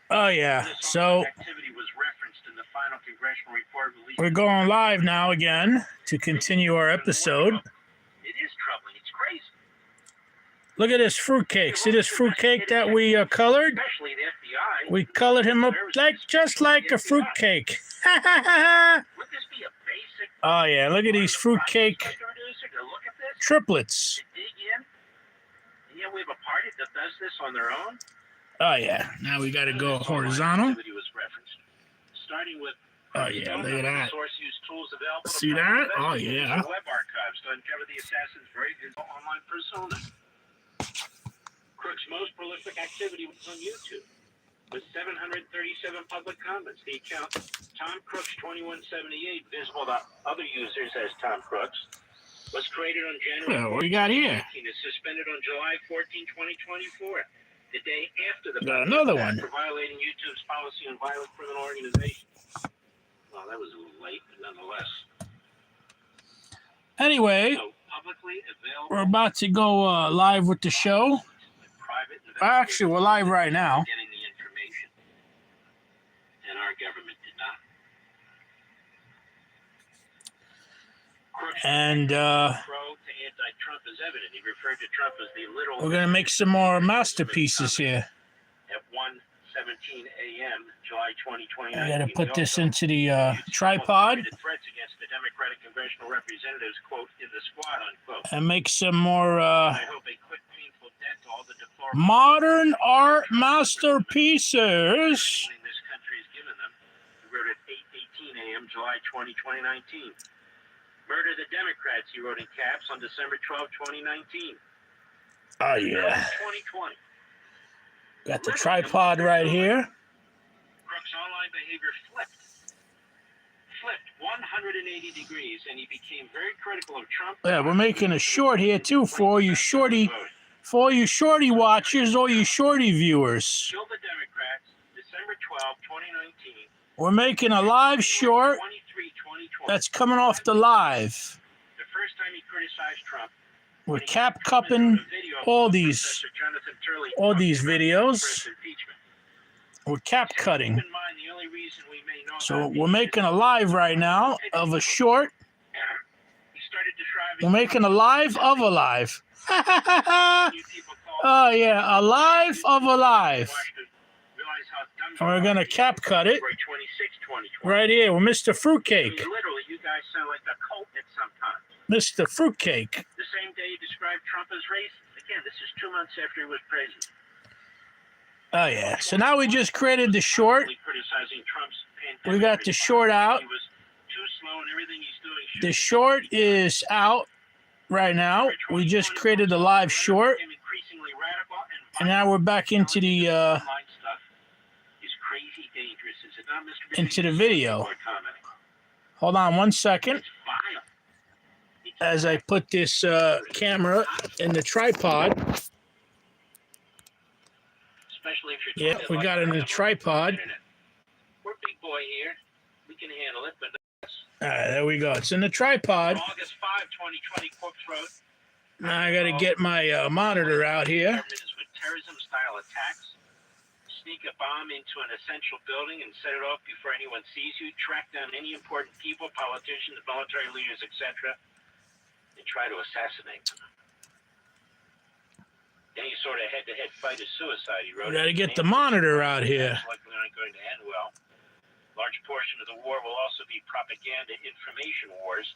Oh, yeah. So we're going live now again to continue our episode. It is troubling. It's crazy. Look at this fruitcake. See this fruitcake that we colored? Especially the FBI. We colored him up just like a fruitcake. Would this be a basic? Oh, yeah. Look at these fruitcake Producer to look at this, triplets. to dig in, and yet we have a party that does this on their own. Oh, yeah. Now we got to go horizontal. Activity was referenced, starting with. Oh, yeah. Look at that. Source used tools available to See that? Oh, yeah. web archives to uncover the assassin's very visible online persona. Crook's most prolific activity was on YouTube, with 737 public comments. The account Tom Crooks 2178, visible to other users as Tom Crooks, was created on January. Well, what we got here? Is suspended on July 14, 2024, the day after the got another one for violating YouTube's policy on violent criminal organizations. Well, that was a little late, but nonetheless. Anyway, So, publicly available. we're about to go live with the show. Actually, we're live right now. Getting the information, and our government did not. And Pro to anti-Trump is evident. He referred to Trump as the little. we're gonna make some more masterpieces here. At 1:17 a.m., July 2020. I gotta put this into the tripod Threats against the Democratic congressional representatives, quote, in the squad, unquote. and make some more I hope a quick, painful death to all the deplorable modern art masterpieces. this country has given them. He wrote at 8:18 a.m., July 20, 2019. Murder the Democrats, he wrote in caps on December 12, 2019. Oh yeah. 2020. Got the tripod right here. Crook's online behavior flipped 180 degrees, and he became very critical of Trump. Yeah, we're making a short here too for you shorty watchers or you shorty viewers. Kill the Democrats, December 12, 2019. We're making a live short 23, 2020. that's coming off the live. The first time he criticized Trump. We're cap cupping all these videos. We're cap cutting. So we're making a live right now of a short. We're making a live of a live. Oh yeah, a live of a live. And we're gonna cap cut it right here with Mr. Fruitcake. Literally, you guys sound like a cult at some time. Mr. Fruitcake. The same day he described Trump as racist. Again, this is 2 months after he was president. Oh yeah. So now we just created the short. We got the short out. He was too slow in everything he's doing. The short is out right now. We just created the live short. And now we're back into the video. Hold on 1 second. As I put this camera in the tripod. Yeah, we got it in the tripod. We're big boy here. We can handle it, but all right, there we go. It's in the tripod. August 5, 2020, Crooks wrote. Now I got to get my monitor out here. With terrorism-style attacks, sneak a bomb into an essential building and set it off before anyone sees you, track down any important people, politicians, military leaders, etc., and try to assassinate them. Any sort of head-to-head fight is suicide, he wrote. We got to get the monitor out here. Likely not going to end well. Large portion of the war will also be propaganda information wars.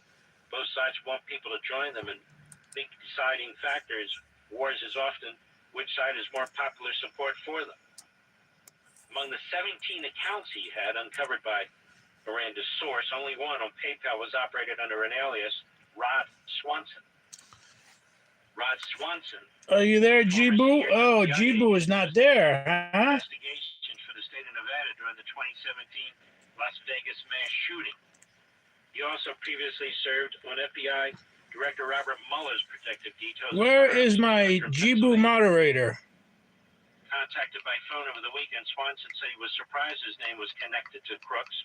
Both sides want people to join them, and big deciding factor is wars is often which side has more popular support for them. Among the 17 accounts he had uncovered by Miranda's source, only one on PayPal was operated under an alias, Rod Swanson. Rod Swanson. Are you there, Jibu? Oh, Jibu is not there, huh? Investigation for the state of Nevada during the 2017 Las Vegas mass shooting. He also previously served on FBI Director Robert Mueller's protective details. Where is my Jibu moderator? Contacted by phone over the weekend, Swanson said he was surprised his name was connected to Crooks.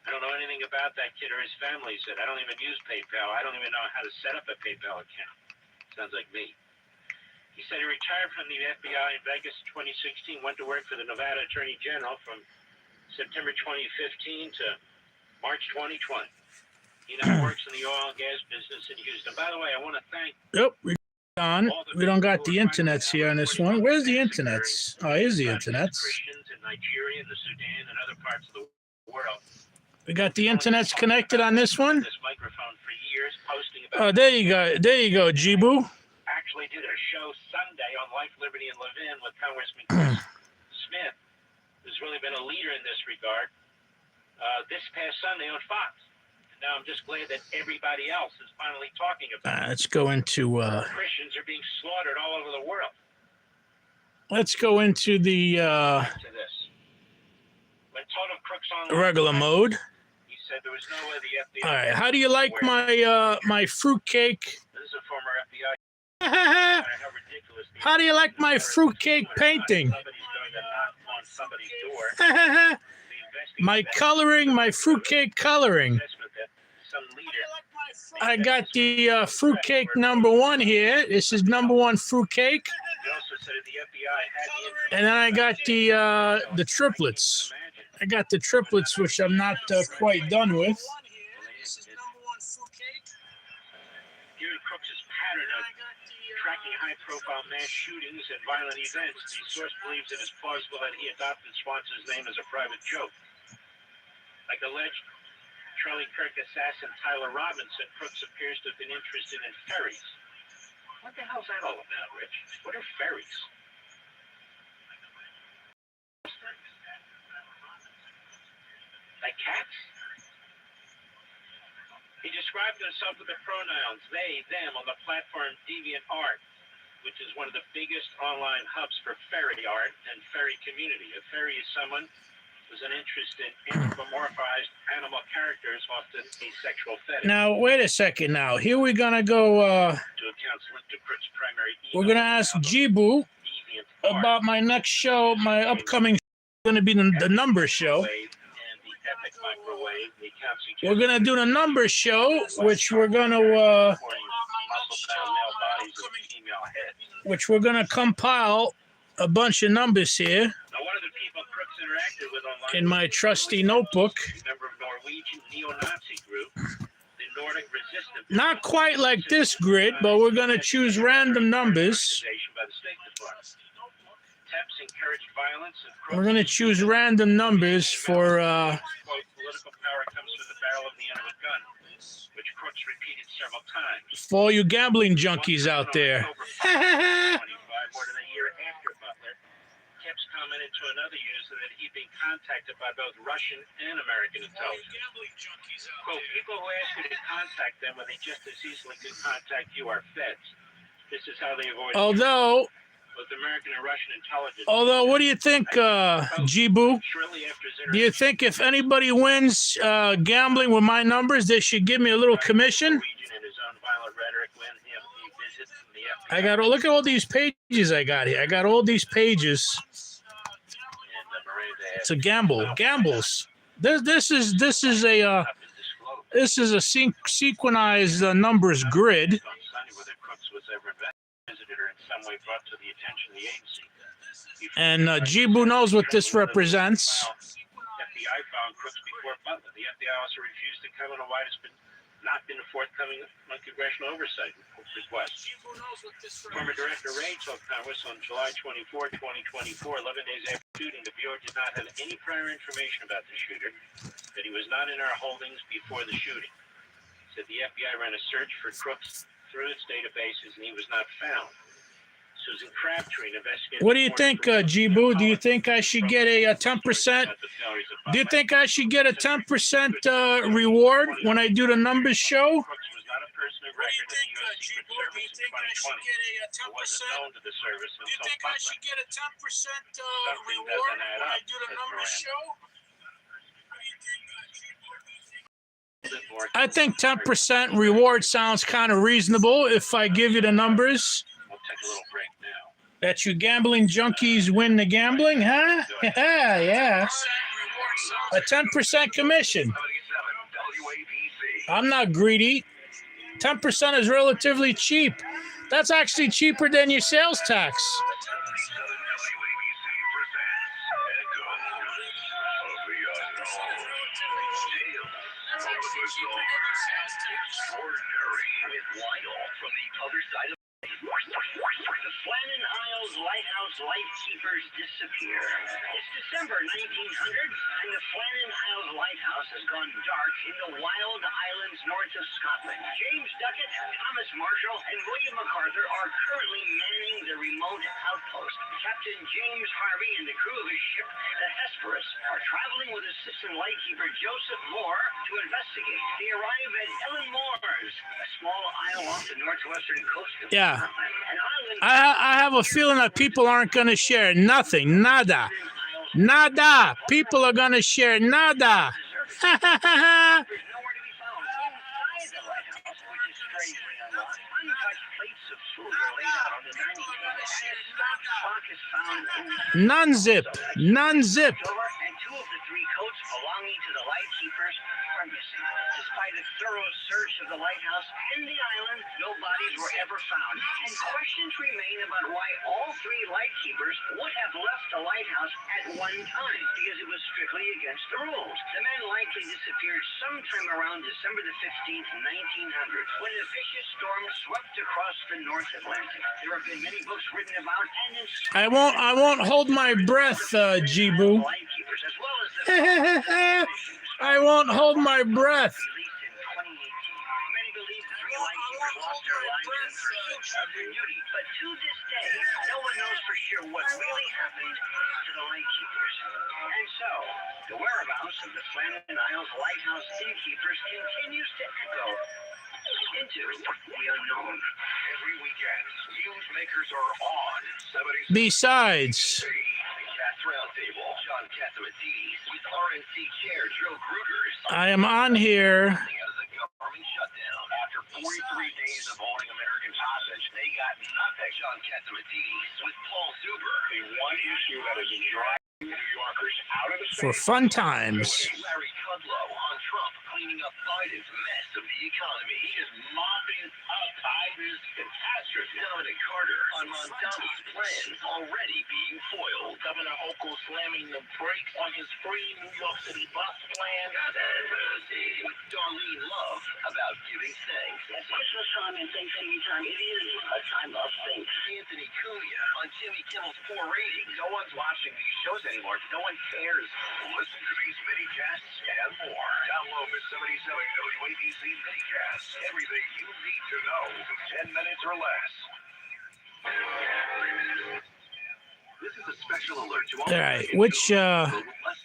I don't know anything about that kid or his family, he said. I don't even use PayPal. I don't even know how to set up a PayPal account. Sounds like me. He said he retired from the FBI in Vegas in 2016, went to work for the Nevada Attorney General from September 2015 to March 2020. He now works in the oil and gas business in Houston. By the way, I want to thank... Yep, we don't got the internets here on this one. Where's the internets? Oh, here's the internets. Christians in Nigeria, the Sudan, and other parts of the world. We got the internets connected on this one. This microphone for years, posting Oh, about... there you go. There you go, Jibu. Actually did a show Sunday on Life, Liberty, and Levin with Congressman Chris Smith, who's really been a leader in this regard, this past Sunday on Fox. And now I'm just glad that everybody else is finally talking about it. Let's go into... Christians are being slaughtered all over the world. Let's go into the Back to this. When Total Crooks Online regular mode. he said there was no way the FBI... All right, how do you like my my fruitcake? This is a former FBI... how ridiculous... How do you like my fruitcake painting? Somebody's going to knock on somebody's door. My coloring, my fruitcake coloring. I got the fruitcake #1 here. This is #1 fruitcake. And then I got the triplets. I got the triplets, which I'm not quite done with. Given Crooks' pattern of tracking high-profile mass shootings and violent events, the source believes it is plausible that he adopted Swanson's name as a private joke. Like alleged Charlie Kirk assassin Tyler Robinson, Crooks appears to have been interested in ferries. What the hell's that all about, Rich? What are ferries? Like cats? He described himself with the pronouns they, them on the platform DeviantArt, which is one of the biggest online hubs for fairy art and fairy community. A fairy is someone with an interest in anthropomorphized animal characters, often a sexual fetish. Now, wait a second now. Here we're going to go, To accounts linked to Crooks' primary email we're going to ask Jibu DeviantArt, about my next show, my upcoming going to be the number show. and the epic microwave. The account suggests We're going to do the number show, which we're going to muscle-bound male bodies of female heads. which we're going to compile a bunch of numbers here Now, one of the people Crooks interacted with online in my trusty notebook. was a member of Norwegian neo-Nazi group, the Nordic Resistance. Not quite like this grid, but we're going to choose random numbers. Organization by the State Department. Attempts encouraged violence and Crooks We're going to choose random numbers for quote, political power comes from the barrel of the end of a gun, which Crooks repeated several times. all you gambling junkies out there. More than a year after Butler, Kipps commented to another user that he'd been contacted by both Russian and American intelligence. Quote, people who ask you to contact them when they just as easily could contact you are feds. This is how they avoid Although, both American and Russian intelligence. what do you think, Jibu? Shortly after his Do you think if anybody wins gambling with my numbers, they should give me a little commission? Region and his own violent rhetoric when him a visit from the FBI I got look at all these pages I got here. I got all these pages. and Miranda It's a gambles. This is a this is a sequenized numbers grid. on Sunday whether Crooks was ever visited or in some way brought to the attention of the agency. And Jibu knows what this represents. FBI found Crooks before Butler. The FBI also refused to comment on why it's not been forthcoming on congressional oversight requests. Former Director Ray told Congress on July 24, 2024, 11 days after shooting, the Bureau did not have any prior information about the shooter, that he was not in our holdings before the shooting. Said the FBI ran a search for Crooks through its databases and he was not found. Susan Crabtree, an investigator. What do you think, Jibu? Do you think I should get a 10%? Do you think I should get a 10% reward when I do the numbers show? Crooks was not a person of record in the U.S. Secret Service in 2020. It wasn't known to the service until Butler. get a 10% Something doesn't add up, said Moran. I think 10% reward sounds kind of reasonable if I give you the numbers. We'll take a little break now. That you gambling junkies win the gambling, huh? Yeah. A 10% commission. I'm not greedy. 10% is relatively cheap. That's actually cheaper than your sales tax. The Flannan Isles Lighthouse Lightkeepers disappear. It's December 1900, and the Flannan Isles Lighthouse has gone dark in the wild islands north of Scotland. James Duckett, Thomas Marshall, and William MacArthur are currently manning the remote outpost. Captain James Harvey and the crew of his ship, the Hesperus, are traveling with assistant lightkeeper Joseph Moore to investigate. They arrive at Ellen Moore's, a small isle off the northwestern coast of Yeah. Scotland. An island I have a feeling that people aren't going to share nothing. Nada. Nada. People are going to share nada. there's nowhere to be found inside the lighthouse, which is strangely unlocked. Untouched plates of food are laid out on the dining table, and a stopped clock is found in the Non-zip. Non-zip. and two of the three coats belonging to the lightkeepers are missing. Despite a thorough search of the lighthouse and the island, no bodies were ever found, and questions remain about why all three lightkeepers would have left the lighthouse at one time, because it was strictly against the rules. The men likely disappeared sometime around December the 15th, 1900, when a vicious storm swept across the North Atlantic. There have been many books written about and I won't hold my breath, Jibu. lightkeepers, as well as the I won't hold my breath. released in 2018. Many believe the three lightkeepers lost their lives in pursuit of their duty, but to this day, no one knows for sure what really happened to the lightkeepers. And so, the whereabouts of the Flannan Isles Lighthouse innkeepers continues to echo into the unknown. Every weekend, newsmakers are on 76. Besides, Cats Roundtable, John Catsimatidis, with RNC Chair Joe Grugers. I am on here. As a government shutdown. After 43 days of holding Americans hostage, they got nothing. John Catsimatidis with Paul Zuber. The one issue that has been driving New Yorkers out of the For state. fun times. Larry Kudlow on Trump cleaning up Biden's mess of the economy. He is mopping up Biden's catastrophe. Dominic Carter on Montana's plan already being foiled. Governor Hochul slamming the brakes on his free New York City bus plan. With Darlene Love about giving thanks. It's Christmas time and Thanksgiving time. It is a time of thanks. Anthony Cumia on Jimmy Kimmel's poor ratings. No one's watching these shows anymore. No one cares. Listen to these mini-casts and more. Download the 77 WABC mini-casts. Everything you need to know. 10 minutes or less. This is a special alert to all. All right, which less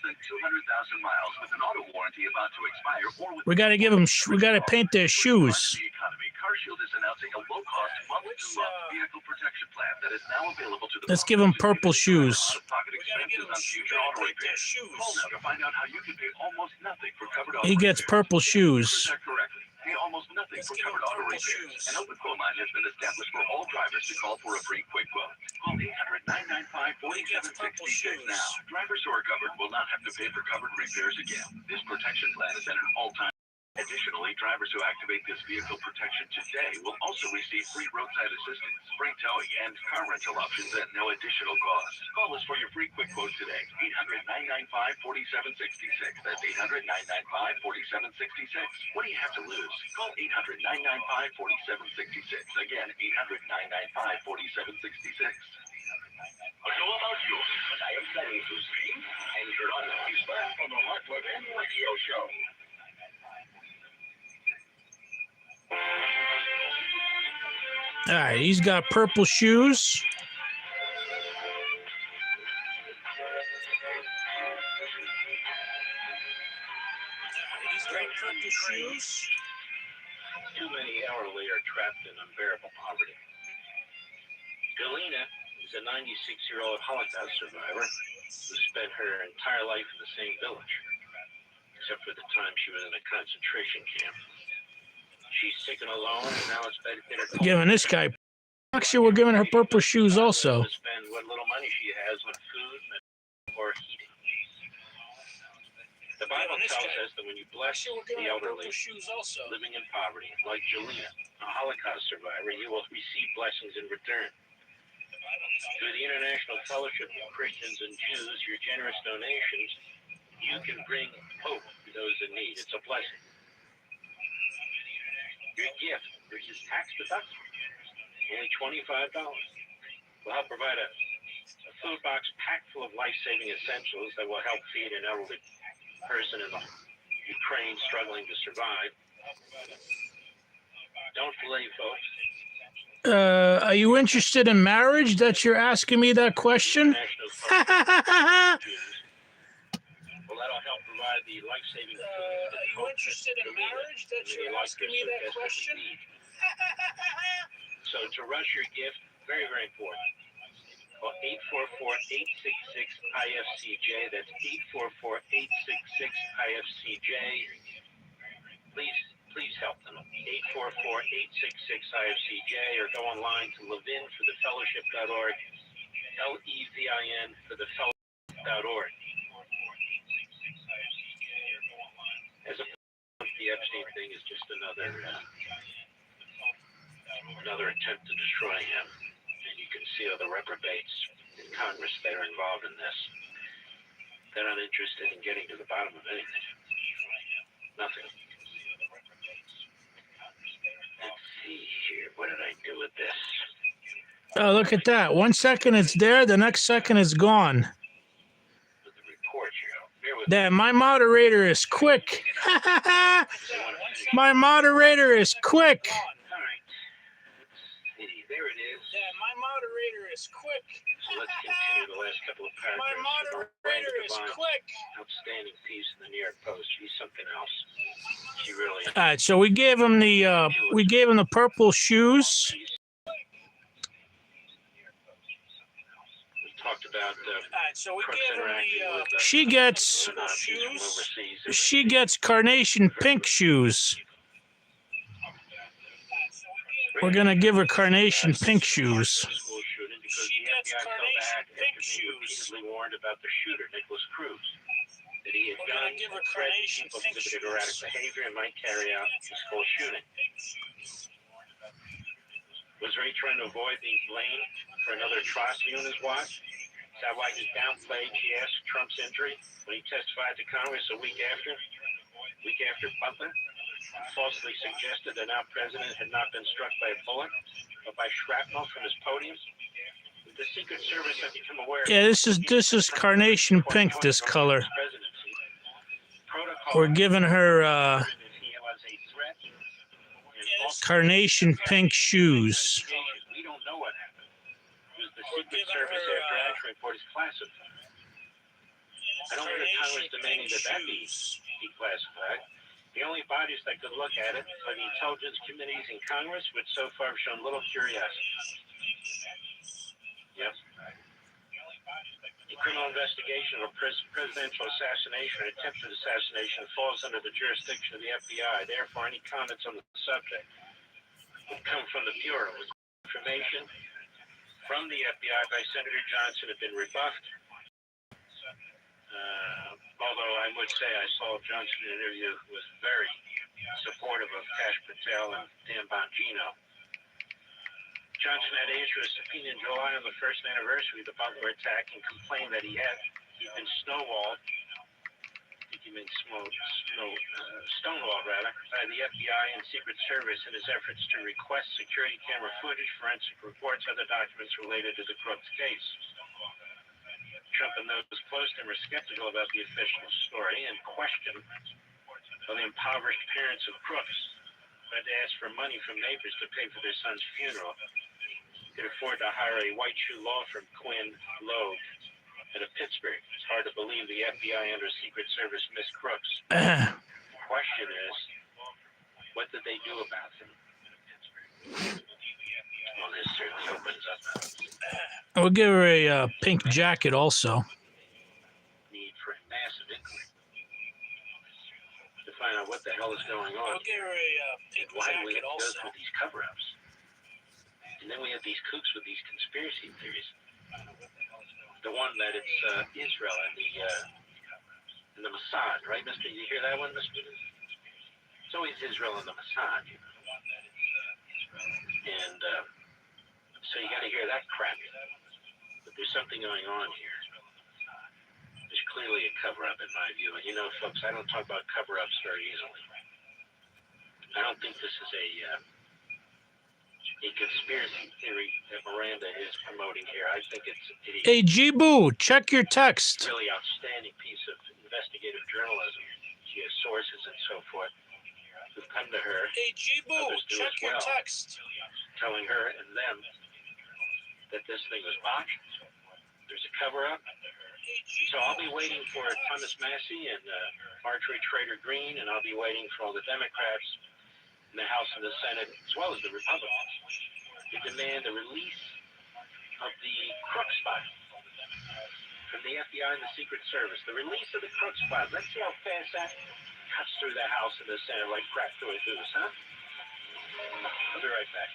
than 200,000 miles with an auto warranty about to expire, or with we got to give them. We got to paint their shoes. the economy. CarShield is announcing a low-cost month-to-month vehicle protection plan that is now available to the Let's give them purple shoes. out-of-pocket expenses on future auto repairs. Call now to find out how you can pay almost nothing for covered auto He gets repairs. purple shoes. Protect correctly. Pay almost nothing for covered auto repairs. An open phone line has been established for all drivers to call for a free quick quote. Call 800-995-4766 now. Drivers who are covered will not have to pay for covered repairs again. This protection plan is at an all-time. Additionally, drivers who activate this vehicle protection today will also receive free roadside assistance, free towing, and car rental options at no additional cost. Call us for your free quick quote today. 800-995-4766. That's 800-995-4766. What do you have to lose? Call 800-995-4766. Again, 800-995-4766. I know about you, but I am planning to stream and run this back on the Hot Web and Radio Show. All right, he's got purple shoes. He's got purple shoes. Too many elderly are trapped in unbearable poverty. Galena is a 96-year-old Holocaust survivor who spent her entire life in the same village, except for the time she was in a concentration camp. She's sick and alone, and now it's better to get her. Giving this guy. Actually, we're giving her purple shoes also. To spend what little money she has on food or heating. The Bible tells us that when you bless the elderly, shoes also. living in poverty, like Jelena, a Holocaust survivor, you will receive blessings in return. Through the International Fellowship of Christians and Jews, your generous donations, you can bring hope to those in need. It's a blessing. Your gift, which is tax deductible, only $25, will help provide a food box packed full of life-saving essentials that will help feed an elderly person in the Ukraine struggling to survive. Don't delay, folks. Are you interested in marriage that you're asking me that question? Well, that'll help provide the life-saving food. Are you interested in marriage that you're asking me that question? So to rush your gift, very, very important. Well, 844-866-IFCJ. That's 844-866-IFCJ. Please help them. 844-866-IFCJ, or go online to levinforthefellowship.org. LEVIN for the fellowship.org. As a the Epstein thing is just another attempt to destroy him. And you can see other reprobates in Congress that are involved in this. They're not interested in getting to the bottom of anything. Nothing. Let's see here. What did I do with this? Oh, look at that. 1 second it's there, the next second it's gone. With the report here. Bear with Damn, my moderator is quick. My moderator is quick. All right. Let's see. There it is. Damn, my moderator is quick. So let's continue the last couple of paragraphs. My moderator is quick. Outstanding piece in the New York Post. She's something else. She really is. All right, so we gave him the purple shoes. We talked about she gets carnation pink shoes. We're gonna give her carnation pink shoes. She gets carnation pink shoes. Warned about the shooter, Nicholas Cruz, that he had done carnation people exhibited erratic behavior and might carry out the school shooting. Was Ray trying to avoid being blamed for another atrocity on his watch? Is that why he downplayed, she asked, Trump's injury when he testified to Congress a week after Butler falsely suggested that our president had not been struck by a bullet, but by shrapnel from his podium? The Secret Service had become aware. Yeah, this is carnation pink. This color. We're giving her carnation pink shoes. We don't know what happened. The Secret Service after action report is classified. I don't think Congress demanding that be declassified. The only bodies that could look at it are the intelligence committees in Congress, which so far have shown little curiosity. Yes. A criminal investigation of presidential assassination or attempted assassination falls under the jurisdiction of the FBI. Therefore, any comments on the subject would come from the Bureau. Information from the FBI by Senator Johnson have been rebuffed. Although I would say I saw Johnson in an interview who was very supportive of Kash Patel and Dan Bongino. Johnson had issued a subpoena in July on the first anniversary of the Butler attack and complained that he'd been stonewalled by the FBI and Secret Service in his efforts to request security camera footage, forensic reports, other documents related to the Crooks case. Trump and those close to him were skeptical about the official story and questioned the impoverished parents of Crooks who had to ask for money from neighbors to pay for their son's funeral. Could afford to hire a white shoe law firm, Quinn Loeb, out of Pittsburgh. It's hard to believe the FBI under Secret Service missed Crooks. The question is, what did they do about them? Well, this certainly opens up We'll give her a pink jacket also. Need for a massive inquiry to find out what the hell is going on. We'll give her a pink jacket also. Through these cover-ups. And then we have these kooks with these conspiracy theories. The one that it's Israel and and the Mossad, right, Mister? You hear that one, Mister? It's always Israel and the Mossad. And so you got to hear that crap. But there's something going on here. There's clearly a cover-up in my view. And you know, folks, I don't talk about cover-ups very easily. I don't think this is a conspiracy theory that Miranda is promoting here. I think it's a Hey, Jibu, check your text. really outstanding piece of investigative journalism. She has sources and so forth who've come to her, Hey, Jibu, others do check as your well, text. telling her and them that this thing was botched. There's a cover-up. So I'll be waiting for Thomas Massey and Marjorie Trader Greene, and I'll be waiting for all the Democrats in the House and the Senate, as well as the Republicans, to demand the release of the crook spot from the FBI and the Secret Service. The release of the crook spot. Let's see how fast that cuts through the House and the Senate like crack through a goose, huh? I'll be right back.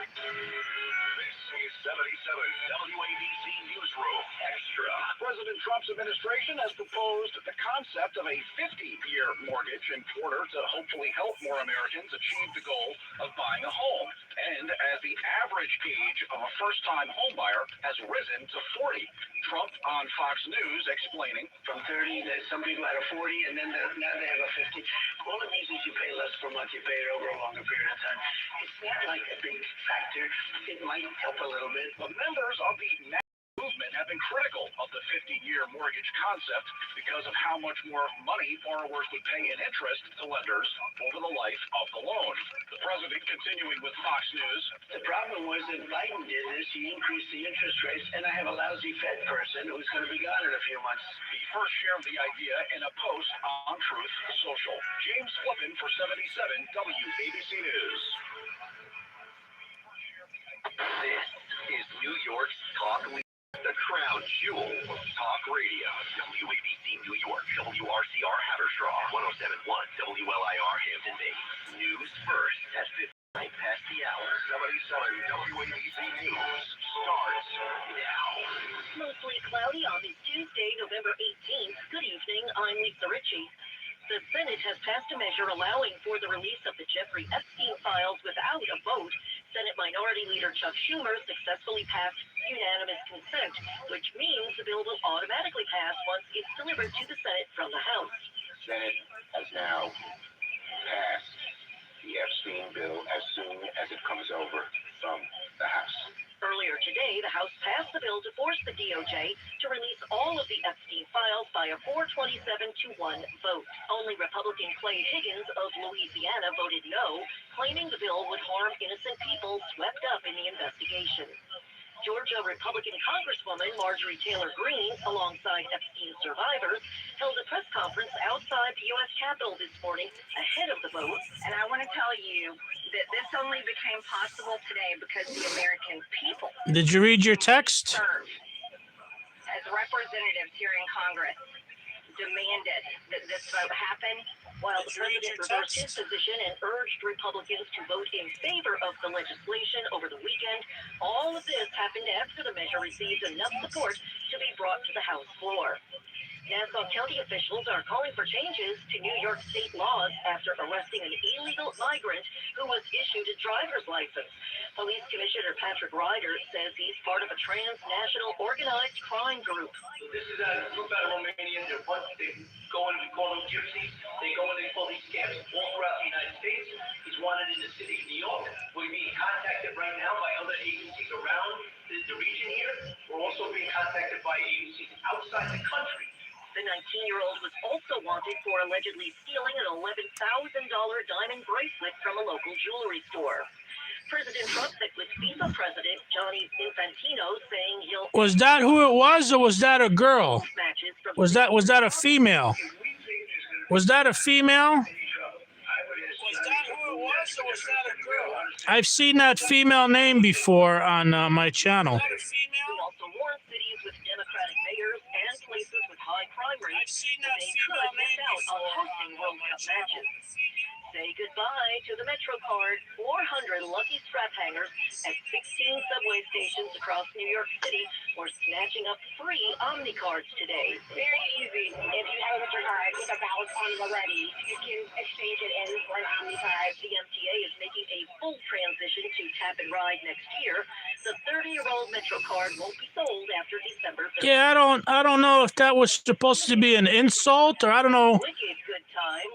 This is 77 WABC Newsroom Extra. President Trump's administration has proposed the concept of a 50-year mortgage in order to hopefully help more Americans achieve the goal of buying a home. And as the average age of a first-time homebuyer has risen to 40. Trump on Fox News explaining. From 30, some people had a 40, and then now they have a 50. All the reasons you pay less per month, you pay it over a longer period of time. It's not like a big factor. It might help a little bit. The members of the movement have been critical of the 50-year mortgage concept because of how much more money borrowers would pay in interest to lenders over the life of the loan. The president continuing with Fox News. The problem was that Biden did this. He increased the interest rates, and I have a lousy Fed person who's going to be gone in a few months. He first shared the idea in a post on Truth Social. James Flippin for 77 WABC News. This is New York's talk leader, the crown jewel of talk radio. WABC New York, WRCR Haverstraw, 107.1 WLIR Hampton Bays. News first at 59 past the hour. 77 WABC News starts now. Mostly cloudy on this Tuesday, November 18th. Good evening, I'm Lisa Ritchie. The Senate has passed a measure allowing for the release of the Jeffrey Epstein files without a vote. Senate Minority Leader Chuck Schumer successfully passed unanimous consent, which means the bill will automatically pass once it's delivered to the Senate from the House. The Senate has now passed the Epstein bill as soon as it comes over from the House. Earlier today, the House passed the bill to force the DOJ to release all of the Epstein files by a 427-1 vote. Only Republican Clay Higgins of Louisiana voted no, claiming the bill would harm innocent people swept up in the investigation. Georgia Republican Congresswoman Marjorie Taylor Greene, alongside Epstein survivors, held a press conference outside the U.S. Capitol this morning ahead of the vote. And I want to tell you that this only became possible today because the American people Did you read your text? served as representatives here in Congress demanded that this vote happen. While the president reversed his position and urged Republicans to vote in favor of the legislation over the weekend, all of this happened after the measure received enough support to be brought to the House floor. Nassau County officials are calling for changes to New York state laws after arresting an illegal migrant who was issued a driver's license. Police Commissioner Patrick Ryder says he's part of a transnational organized crime group. So this is a group out of Romania. They go in, we call them gypsies. They go in, they pull these scams all throughout the United States. He's wanted in the city of New York. We're being contacted right now by other agencies around the region here. We're also being contacted by agencies outside the country. The 19-year-old was also wanted for allegedly stealing an $11,000 diamond bracelet from a local jewelry store. President Trump met with FIFA President Gianni Infantino, saying he'll Was that who it was, or was that a girl? matches from Was that a female? Was that a female? Was that who it was, or was that a girl? I've seen that female name before on my channel. He also warned cities with Democratic mayors and places with high crime rates that they could miss out on hosting World Cup matches. Say goodbye to the MetroCard 400 lucky strap hangers at 16 subway stations across New York City, or snatching up free Omni cards today. Very easy. If you have a MetroCard with a balance on it already, you can exchange it in for an Omni card. The MTA is making a full transition to tap and ride next year. The 30-year-old MetroCard won't be sold after December 3rd. Yeah, I don't know if that was supposed to be an insult, or I don't know Wicked good time.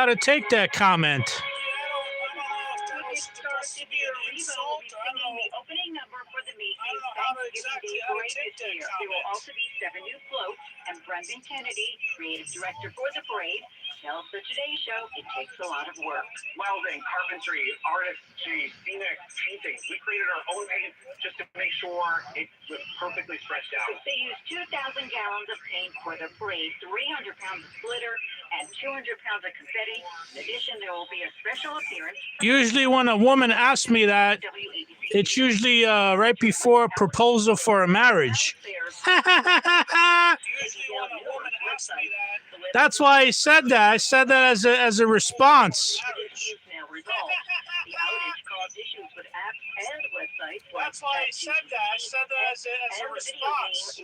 how to take that comment. The opening number for the Macy's Thanksgiving Day Parade this year. There will also be 7 new floats, and Brendan Kennedy, creative director for the parade, tells the Today Show it takes a lot of work. Welding, carpentry, artistry, scenic painting. We created our own paint just to make sure it was perfectly stretched out. They use 2,000 gallons of paint for the parade, 300 pounds of glitter, and 200 pounds of confetti. In addition, there will be a special appearance. Usually when a woman asks me that, it's usually right before a proposal for a marriage. That's why I said that. I said that as a response. That's why I said that. I said that as a response.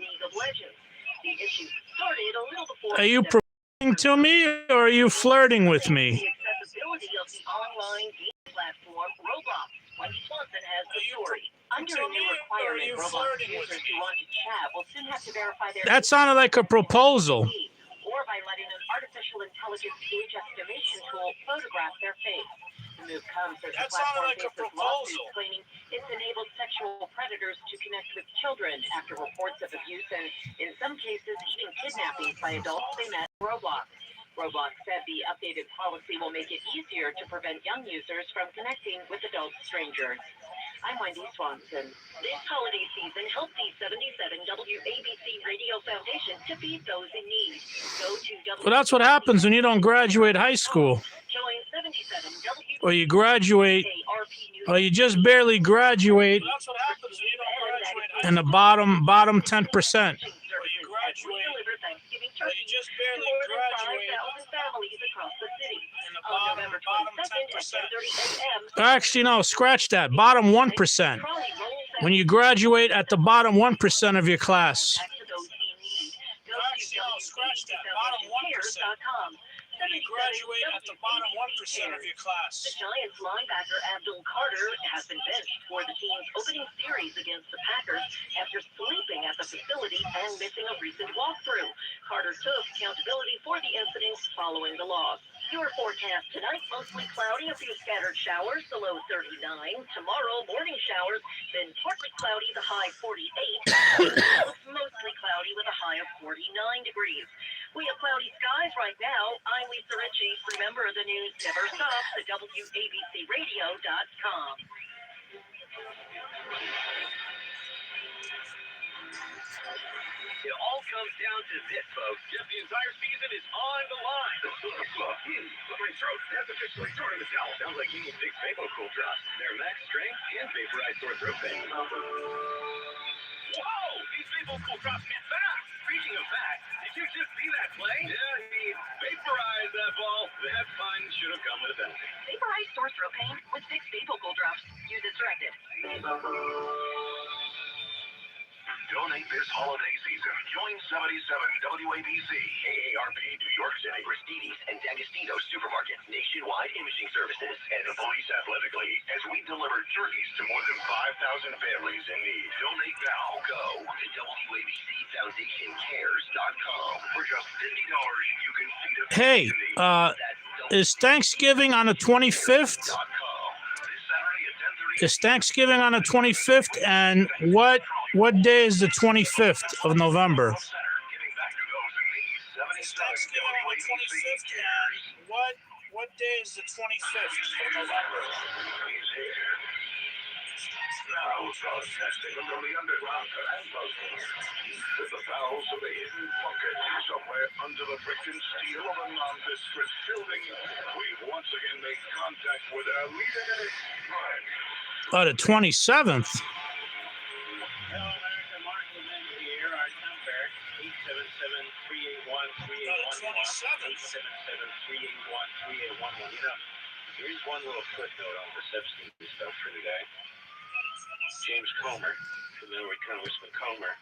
Are you proposing to me, or are you flirting with me? The accessibility of the online game platform Roblox. Wendy Swanson has the story. Under a new requirement, Roblox users who want to chat will soon have to verify their That sounded like a proposal. or by letting an artificial intelligence age estimation tool photograph their face. The move comes as the platform faces lawsuits claiming it's enabled sexual predators to connect with children after reports of abuse and, in some cases, even kidnappings by adults they met in Roblox. Roblox said the updated policy will make it easier to prevent young users from connecting with adult strangers. I'm Wendy Swanson. This holiday season, help the 77 WABC Radio Foundation to feed those in need. Go to Well, that's what happens when you don't graduate high school. Join 77 Or you graduate, or you just barely graduate in the bottom 10%. Actually, no, scratch that. Bottom 1%. When you graduate at the bottom 1% of your class. Actually, no, scratch that. Bottom 1%. When you graduate at the bottom 1% of your class. The Giants linebacker Abdul Carter has been benched for the team's opening series against the Packers after sleeping at the facility and missing a recent walkthrough. Carter took accountability for the incident following the loss. Your forecast tonight, mostly cloudy, a few scattered showers, the low 39. Tomorrow, morning showers, then partly cloudy, the high 48. Looks mostly cloudy with a high of 49 degrees. We have cloudy skies right now. I'm Lisa Ritchie. Remember, the news never stops at WABCRadio.com. It all comes down to this, folks. Just the entire season is on the line. My throat has officially thrown in the towel. Sounds like you need Big Vapor Cool Drops. They're max strength and vaporized sore throat pain. Whoa! These Vapor Cool Drops hit fast. Speaking of that, did you just see that play? Yeah, he vaporized that ball. That fun should have come with a penalty. Vaporized sore throat pain with 6 Vapor Cool Drops. Use as directed. Donate this holiday season. Join 77 WABC, AARP New York City, Aristides and D'Agostino Supermarket, Nationwide Imaging Services, and the Police Athletic League as we deliver turkeys to more than 5,000 families in need. Donate now. Go to WABCFoundationCares.com. For just $50, you can feed a Hey, is Thanksgiving on the 25th? Is Thanksgiving on the 25th? And what day is the 25th of November? Is Thanksgiving on the 25th? And what day is the 25th of November? Now broadcasting from the underground command post with the bowels of a hidden pocket somewhere under the brick and steel of a nondescript building, we've once again made contact with our leader, Mark. Oh, the 27th. Hello, America. Mark Levin here. Our number, 877-381-1037. 877-381-3811. You know, here's one little footnote on this Epstein stuff for today. James Comer, familiar with Congressman Comer,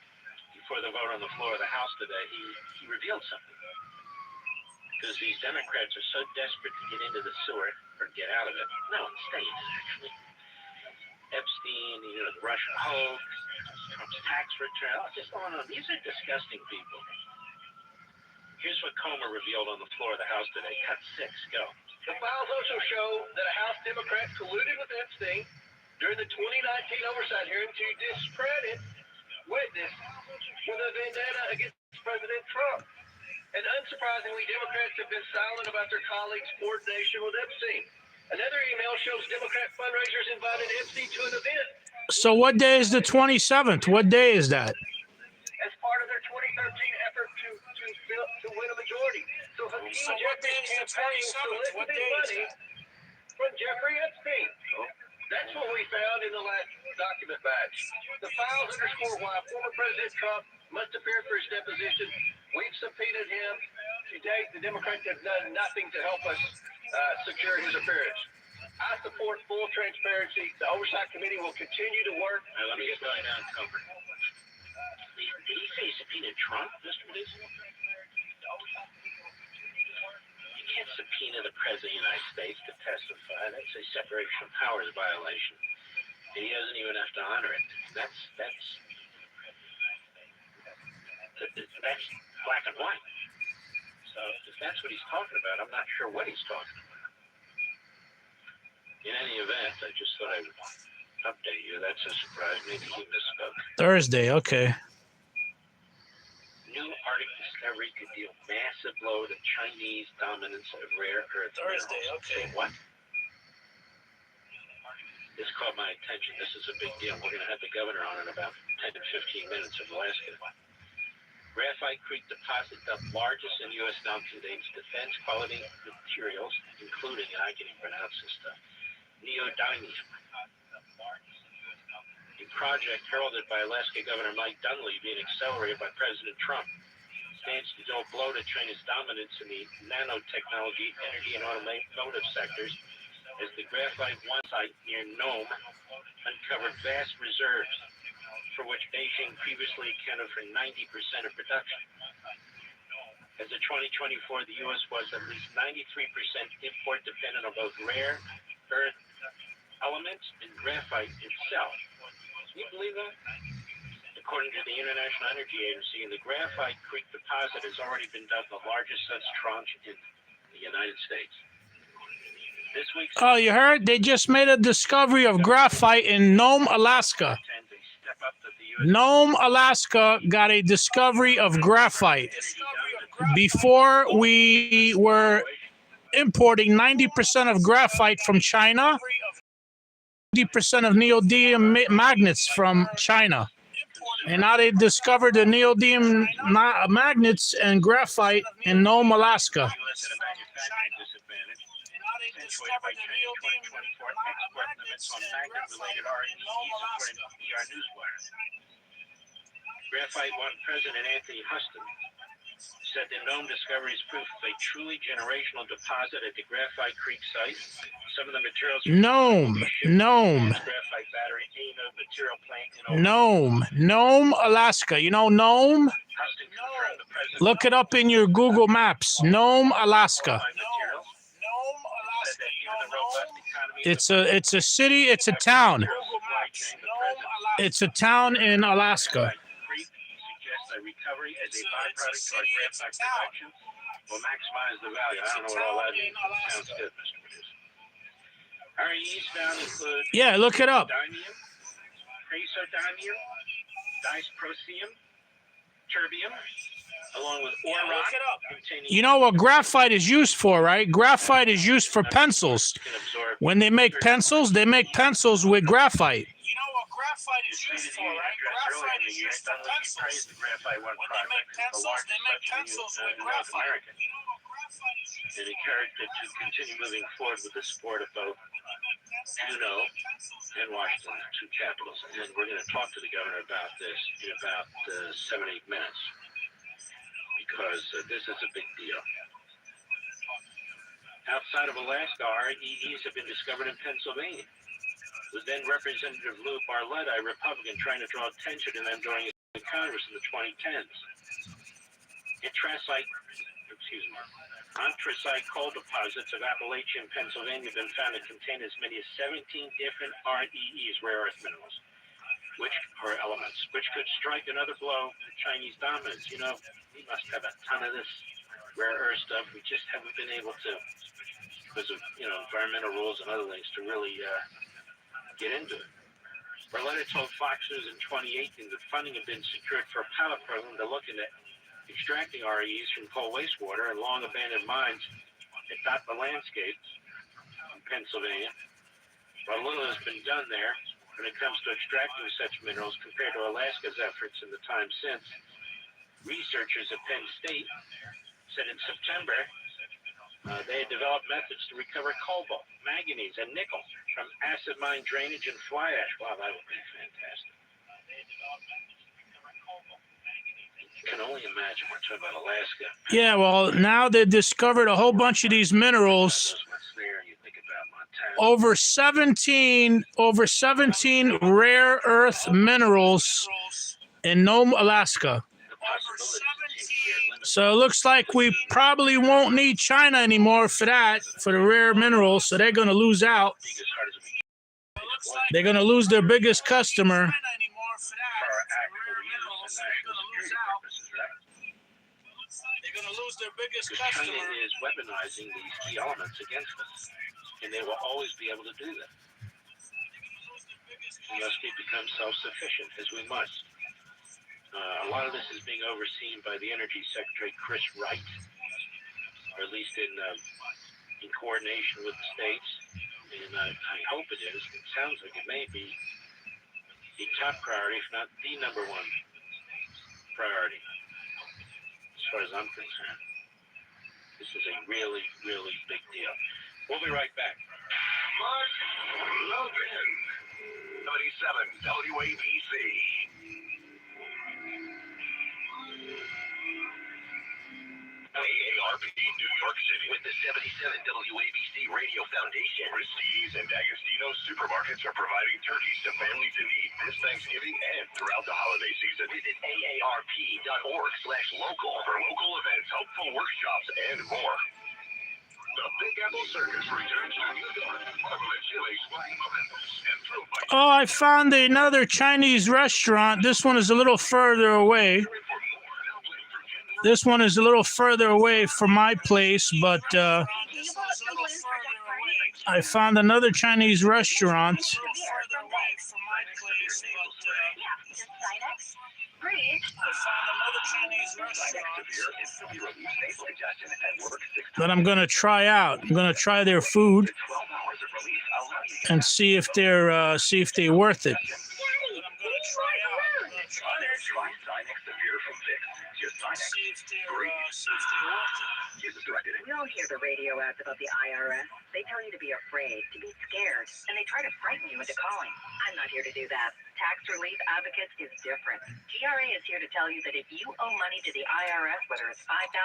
before the vote on the floor of the House today, he revealed something. Because these Democrats are so desperate to get into the sewer, or get out of it. No, it stays, actually. Epstein, you know, the Russian hoax, Trump's tax return, just on and on. These are disgusting people. Here's what Comer revealed on the floor of the House today. Cut 6, go. The files also show that a House Democrat colluded with Epstein during the 2019 oversight hearing to discredit witness with a vendetta against President Trump. And unsurprisingly, Democrats have been silent about their colleagues' coordination with Epstein. Another email shows Democrat fundraisers invited Epstein to an event. So what day is the 27th? What day is that? As part of their 2013 effort to win a majority. So Hakeem Jeffries' campaign solicited money from Jeffrey Epstein. That's what we found in the last document batch. The files underscore why former President Trump must appear for his deposition. We've subpoenaed him. To date, the Democrats have done nothing to help us secure his appearance. I support full transparency. The Oversight Committee will continue to work. Now, let me just lie down, Comer. Did he say he subpoenaed Trump, Mr. Producer? You can't subpoena the President of the United States to testify. That's a separation of powers violation. And he doesn't even have to honor it. That's black and white. So if that's what he's talking about, I'm not sure what he's talking about. In any event, I just thought I would update you. That's a surprise. Maybe he misspoke. Thursday, okay. New Arctic discovery could deal massive blow to Chinese dominance of rare earth Thursday, minerals. okay. Say what? This caught my attention. This is a big deal. We're going to have the governor on in about 10 to 15 minutes of Alaska. Graphite Creek deposit, the largest in U.S. now, contains defense quality materials, including, and I can't even pronounce this stuff, neodymium. A project heralded by Alaska Governor Mike Dunleavy and accelerated by President Trump stands to deal blow to China's dominance in the nanotechnology, energy, and automotive sectors as the Graphite One site near Nome uncovered vast reserves for which Beijing previously accounted for 90% of production. As of 2024, the U.S. was at least 93% import dependent on both rare earth elements and graphite itself. Can you believe that? According to the International Energy Agency, the Graphite Creek deposit has already been dubbed the largest such tranche in the United States. This week's Oh, you heard? They just made a discovery of graphite in Nome, Alaska. Nome, Alaska got a discovery of graphite. Before, we were importing 90% of graphite from China, 90% of neodymium magnets from China. And now they discovered the neodymium magnets and graphite in Nome, Alaska. By China's 2024 export limits on magnet-related REEs, according to ER Newswire. Graphite One President Anthony Huston said the Nome discovery is proof of a truly generational deposit at the Graphite Creek site. Some of the materials Nome, graphite battery anode material plant in Nome, Alaska. You know Nome? Huston confirmed the president. Look it up in your Google Maps. Nome, Alaska. It's a city. It's a town. It's a town in Alaska. Recovery as a byproduct of our graphite production will maximize the value. I don't know what all that means, but it sounds good, Mr. Producer. REEs found include Yeah, look it up. Dymium, praseodymium, dysprosium, terbium, along with ore rock containing. You know what graphite is used for, right? Graphite is used for pencils. When they make pencils with graphite. You know what graphite is used for, right? Graphite is used for pencils. When they make pencils with graphite. And encouraged it to continue moving forward with the support of both Juneau and Washington, two capitals. And we're going to talk to the governor about this in about 7-8 minutes. because this is a big deal. Outside of Alaska, REEs have been discovered in Pennsylvania. With then Representative Lou Barletta, a Republican, trying to draw attention to them during the Congress in the 2010s. Anthracite coal deposits of Appalachian, Pennsylvania have been found to contain as many as 17 different REEs, rare earth minerals, which could strike another blow at Chinese dominance. You know, we must have a ton of this rare earth stuff. We just haven't been able to, because of environmental rules and other things, to really get into it. Barletta told Fox News in 2018 that funding had been secured for a pilot program to look into extracting REEs from coal wastewater and long abandoned mines that dot the landscape in Pennsylvania. While little has been done there when it comes to extracting such minerals compared to Alaska's efforts in the time since, researchers at Penn State said in September they had developed methods to recover cobalt, manganese, and nickel from acid mine drainage and fly ash. Wow, that would be fantastic. You can only imagine we're talking about Alaska. Yeah, well, now they discovered a whole bunch of these minerals. Over 17 rare earth minerals in Nome, Alaska. So it looks like we probably won't need China anymore for that, for the rare minerals. So they're going to lose out. They're going to lose their biggest customer. They're going to lose their biggest customer. China is weaponizing these key elements against us, and they will always be able to do that. Unless we become self-sufficient, as we must. A lot of this is being overseen by the Energy Secretary, Chris Wright, or at least in coordination with the states. And I hope it is. It sounds like it may be the top priority, if not the number one priority, as far as I'm concerned. This is a really, really big deal. We'll be right back. Mark Logan, 77 WABC. AARP New York City with the 77 WABC Radio Foundation. Prestige and D'Agostino supermarkets are providing turkeys to families in need this Thanksgiving and throughout the holiday season. Visit AARP.org/local for local events, helpful workshops, and more. The Big Apple Circus returns to New York. Marvelous chilies, flying momentos, and thrill bites. Oh, I found another Chinese restaurant. This one is a little further away. This one is a little further away from my place, but I found another Chinese restaurant. That I'm going to try out. I'm going to try their food and see if they're worth it. We all hear the radio ads about the IRS. They tell you to be afraid, to be scared, and they try to frighten you into calling. I'm not here to do that. Tax Relief Advocates is different. GRA is here to tell you that if you owe money to the IRS, whether it's $5,000,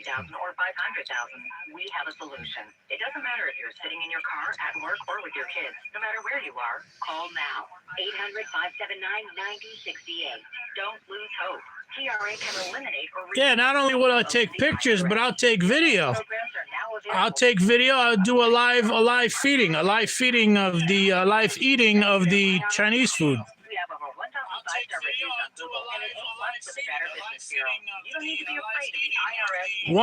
$50,000, or $500,000, we have a solution. It doesn't matter if you're sitting in your car, at work, or with your kids. No matter where you are, call now. 800-579-9068. Don't lose hope. GRA can eliminate or Yeah, not only will I take pictures, but I'll take video. I'll take video. I'll do a live feeding of the live eating of the Chinese food. We have over 1,000 five-star reviews on Google and an A+ with the Better Business Bureau. You don't need to be afraid of the IRS.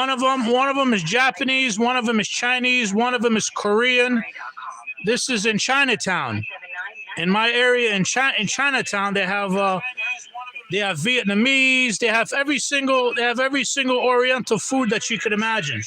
One of them is Japanese, one of them is Chinese, one of them is Korean. This is in Chinatown. In my area in Chinatown, they have Vietnamese. They have every single Oriental food that you could imagine.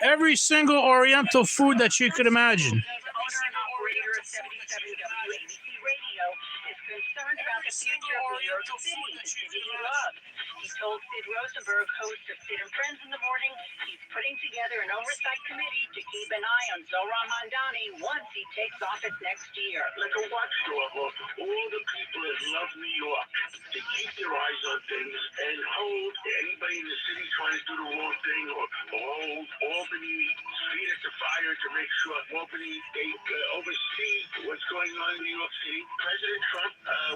Every single Oriental food that you could imagine. Owner and operator of 77 WABC Radio is concerned about the future of New York City, the city he loves. He told Sid Rosenberg, host of Sid and Friends in the Morning, he's putting together an Oversight Committee to keep an eye on Zohran Mamdani once he takes office next year. Like a watchdog of all the people that love New York. They keep their eyes on things and hold anybody in the city trying to do the wrong thing or hold Albany feet at the fire to make sure Albany, they oversee what's going on in New York City. President Trump,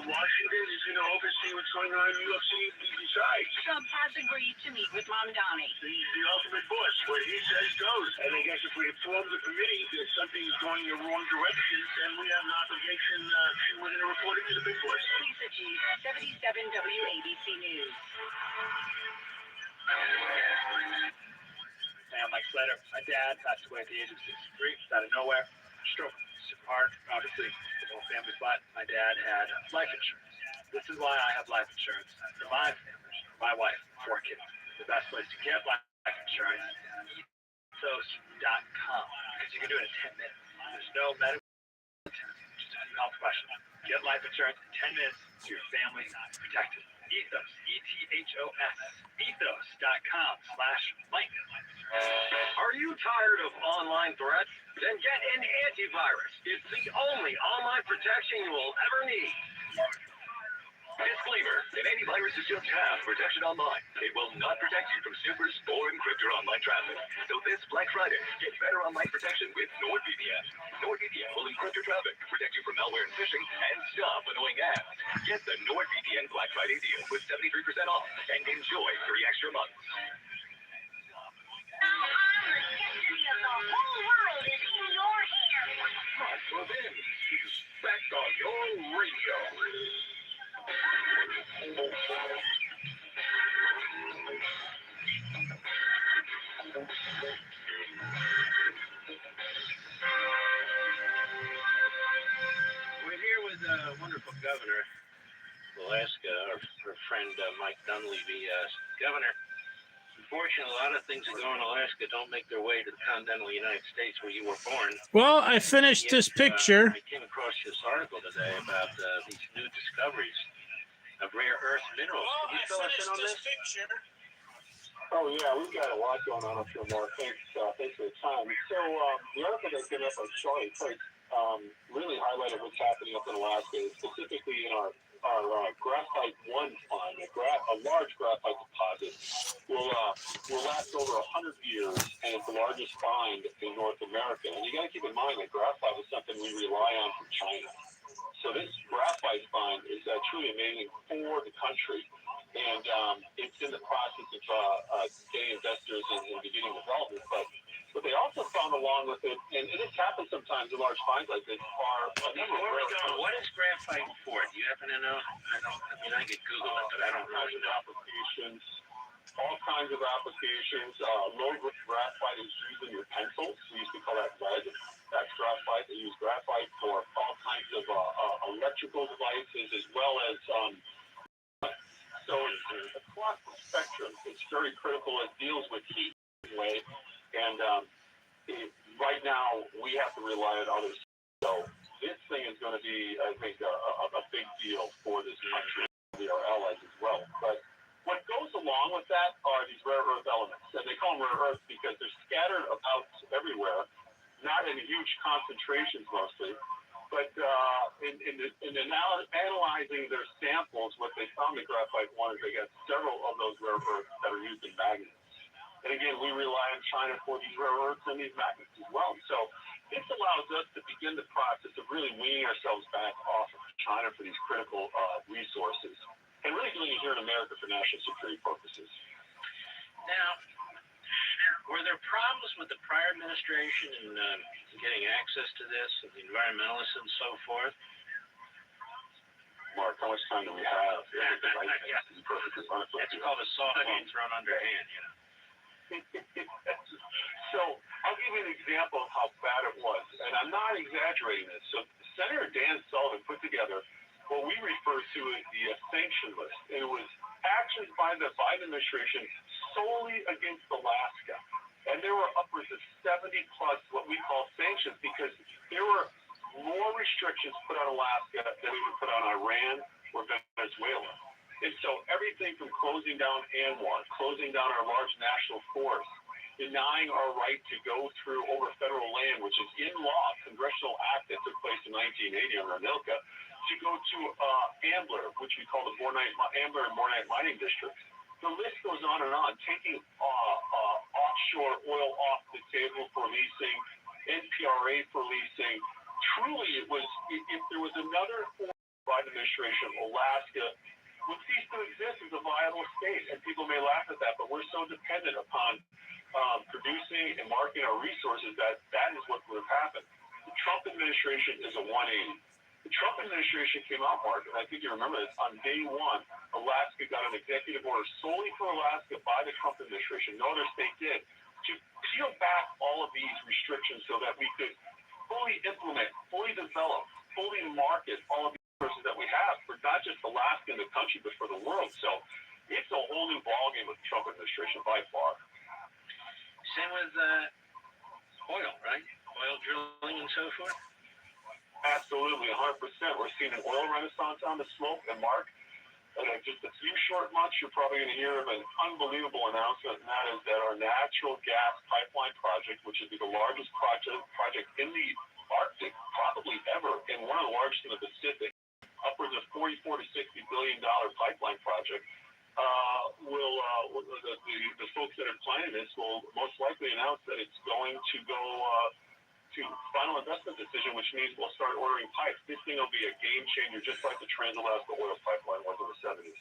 Washington is going to oversee what's going on in New York City besides. Trump has agreed to meet with Mamdani. He's the ultimate boss. What he says goes. And I guess if we inform the committee that something's going in the wrong direction, then we have an obligation, we're going to report it to the big boss. Lisa G, 77 WABC News. I'm Mike Slater. My dad passed away at the age of 63 out of nowhere. Stroke. Hard, obviously, the whole family, but my dad had life insurance. This is why I have life insurance for my family, my wife, 4 kids. The best place to get life insurance is ethos.com because you can do it in 10 minutes. There's no medical, just a few health questions. Get life insurance in 10 minutes so your family's protected. Ethos, E-T-H-O-S, ethos.com/Mike. Are you tired of online threats? Then get an antivirus. It's the only online protection you will ever need. Disclaimer, an antivirus is just half protection online. It will not protect you from snoopers or encrypted online traffic. So this Black Friday, get better online protection with NordVPN. NordVPN will encrypt your traffic, protect you from malware and phishing, and stop annoying ads. Get the NordVPN Black Friday deal with 73% off and enjoy 3 extra months. Now the destiny of the whole world is in your hands. Mark Levin is back on your radio. We're here with a wonderful governor of Alaska, our friend Mike Dunleavy. Governor, unfortunately, a lot of things that go in Alaska don't make their way to the continental United States where you were born. Well, I finished this picture. I came across this article today about these new discoveries of rare earth minerals. Can you fill us in on this? Oh, yeah, we've got a lot going on up here, Mark. Thanks for the time. So, the article that came up by Charlie Price really highlighted what's happening up in Alaska, specifically in our graphite 1 find. A large graphite deposit will last over 100 years, and it's the largest find in North America. And you got to keep in mind that graphite is something we rely on from China. So this graphite find is truly amazing for the country, and it's in the process of getting investors and beginning development. But what they also found along with it, and this happens sometimes in large finds like this, are a number of rare earths. What is graphite for? Do you happen to know? I could Google it, but I don't really know. Applications, all kinds of applications. Low-grade graphite is used in your pencils. We used to call that lead. That's graphite. They use graphite for all kinds of electrical devices as well as so across the spectrum. It's very critical. It deals with heat way, and right now we have to rely on others. So this thing is going to be, I think, a big deal for this country, our allies as well. But what goes along with that are these rare earth elements, and they call them rare earths because they're scattered about everywhere, not in huge concentrations mostly. But in analyzing their samples, what they found in graphite 1 is they got several of those rare earths that are used in magnets. And again, we rely on China for these rare earths and these magnets as well. So this allows us to begin the process of really weaning ourselves back off of China for these critical resources, and really doing it here in America for national security purposes. Now, were there problems with the prior administration in getting access to this, and the environmentalists and so forth? Mark, how much time do we have? That's called a softball thrown underhand, you know. So I'll give you an example of how bad it was, and I'm not exaggerating this. So Senator Dan Sullivan put together what we refer to as the sanction list, and it was actions by the Biden administration solely against Alaska. And there were upwards of 70 plus what we call sanctions because there were more restrictions put on Alaska than we would put on Iran or Venezuela. And so everything from closing down ANWR, closing down our large national forests, denying our right to go through over federal land, which is in law, congressional act that took place in 1980 under ANILCA, to go to Ambler, which we call the Ambler and Bornite mining districts. The list goes on, taking offshore oil off the table for leasing, NPRA for leasing. Truly, it was, if there was another Biden administration, Alaska would cease to exist as a viable state. And people may laugh at that, but we're so dependent upon producing and marketing our resources that is what would have happened. The Trump administration is a 180. The Trump administration came out, Mark, and I think you remember this, on day one, Alaska got an executive order solely for Alaska by the Trump administration, no other state did, to peel back all of these restrictions so that we could fully implement, fully develop, fully market all of the resources that we have for not just Alaska and the country, but for the world. So it's a whole new ballgame with the Trump administration by far. Same with oil, right? Oil drilling and so forth. Absolutely, 100%. We're seeing an oil renaissance on the slope. And Mark, in just a few short months, you're probably going to hear of an unbelievable announcement, and that is that our natural gas pipeline project, which is the largest project in the Arctic, probably ever, and one of the largest in the Pacific, upwards of $44 to $60 billion pipeline project, the folks that are planning this will most likely announce that it's going to go to final investment decision, which means we'll start ordering pipes. This thing will be a game changer, just like the Trans-Alaska oil pipeline was in the 70s.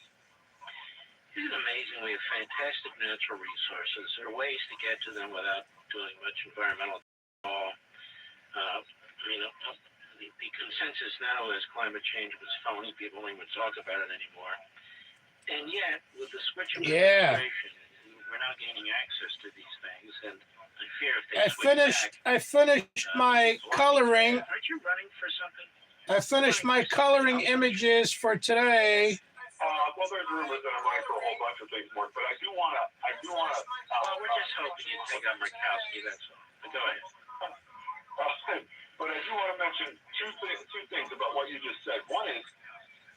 Isn't it amazing? We have fantastic natural resources. There are ways to get to them without doing much environmental at all. The consensus now is climate change was phony. People don't even talk about it anymore. And yet, with the switch of administration, we're now gaining access to these things, and I fear if they I finished my coloring. Aren't you running for something? I finished my coloring images for today. Well, there's rumors that I'm running for a whole bunch of things, Mark, but I do want to. Well, we're just hoping you take on Murkowski, that's all. But go ahead. But I do want to mention two things about what you just said. One is,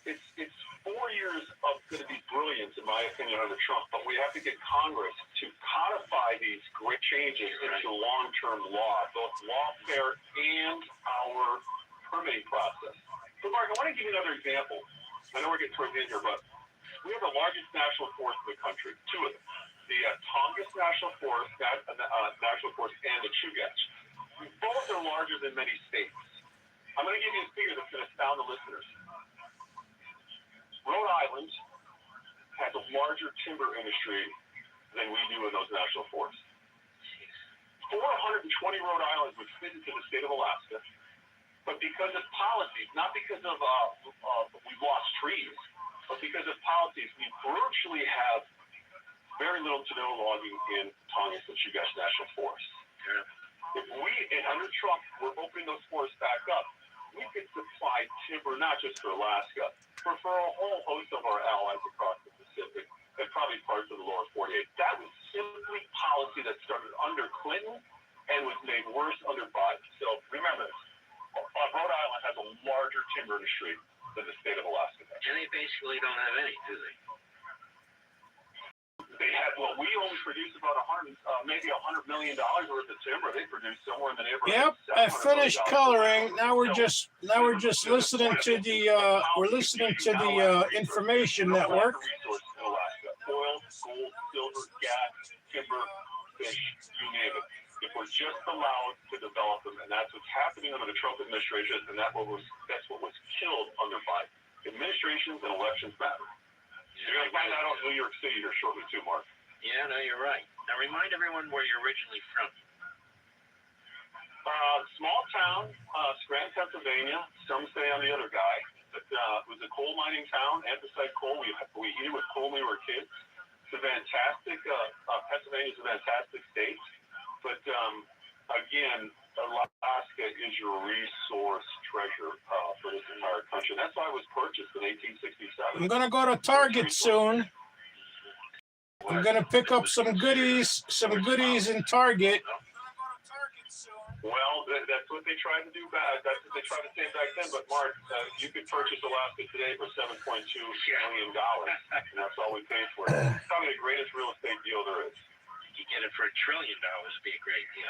it's 4 years of going to be brilliance, in my opinion, under Trump, but we have to get Congress to codify these great changes into long-term law, both lawfare and our permitting process. So, Mark, I want to give you another example. I know we're getting towards the end here, but we have the largest national forest in the country, two of them. The Tongass National Forest, and the Chugach. Both are larger than many states. I'm going to give you a figure that's going to astound the listeners. Rhode Island has a larger timber industry than we do in those national forests. 420 Rhode Islands would fit into the state of Alaska, but because of policies, not because of we've lost trees, but because of policies, we virtually have very little to no logging in Tongass and Chugach National Forests. If we, and under Trump, we're opening those forests back up, we could supply timber not just for Alaska, but for a whole host of our allies across the Pacific and probably parts of the lower 48. That was simply policy that started under Clinton and was made worse under Biden. So remember this. Rhode Island has a larger timber industry than the state of Alaska does. And they basically don't have any, do they? They have, well, we only produce about maybe $100 million worth of timber. They produce somewhere in the neighborhood. Yep, I finished coloring. Now we're just listening to the information network. Oil, gold, silver, gas, timber, fish, you name it. If we're just allowed to develop them, and that's what's happening under the Trump administration, and that's what was killed under Biden. Administrations and elections matter. You're going to find that out in New York City here shortly too, Mark. Yeah, no, you're right. Now remind everyone where you're originally from. Small town, Scranton, Pennsylvania. Some say I'm the other guy. But it was a coal mining town, anthracite coal. We heated with coal when we were kids. It's a fantastic, Pennsylvania's a fantastic state. But again, Alaska is your resource treasure for this entire country. And that's why it was purchased in 1867. I'm going to go to Target soon. I'm going to pick up some goodies in Target. Well, that's what they tried to do back. That's what they tried to say back then. But Mark, you could purchase Alaska today for $7.2 million, and that's all we paid for it. It's probably the greatest real estate deal there is. you get it for $1 trillion, it'd be a great deal.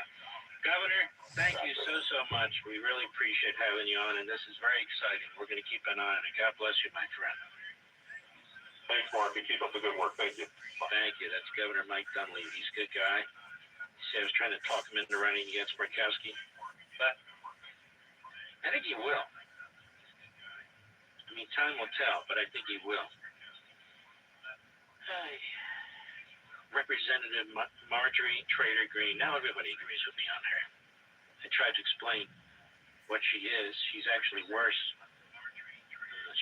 Governor, thank you so much. We really appreciate having you on, and this is very exciting. We're going to keep an eye on it. God bless you, my friend. Thanks, Mark, and keep up the good work. Thank you. Thank you. That's Governor Mike Dunleavy. He's a good guy. See, I was trying to talk him into running against Murkowski, but I think he will. I mean, time will tell, but I think he will. Hi. Representative Marjorie Trader Greene. Now everybody agrees with me on her. I tried to explain what she is. She's actually worse.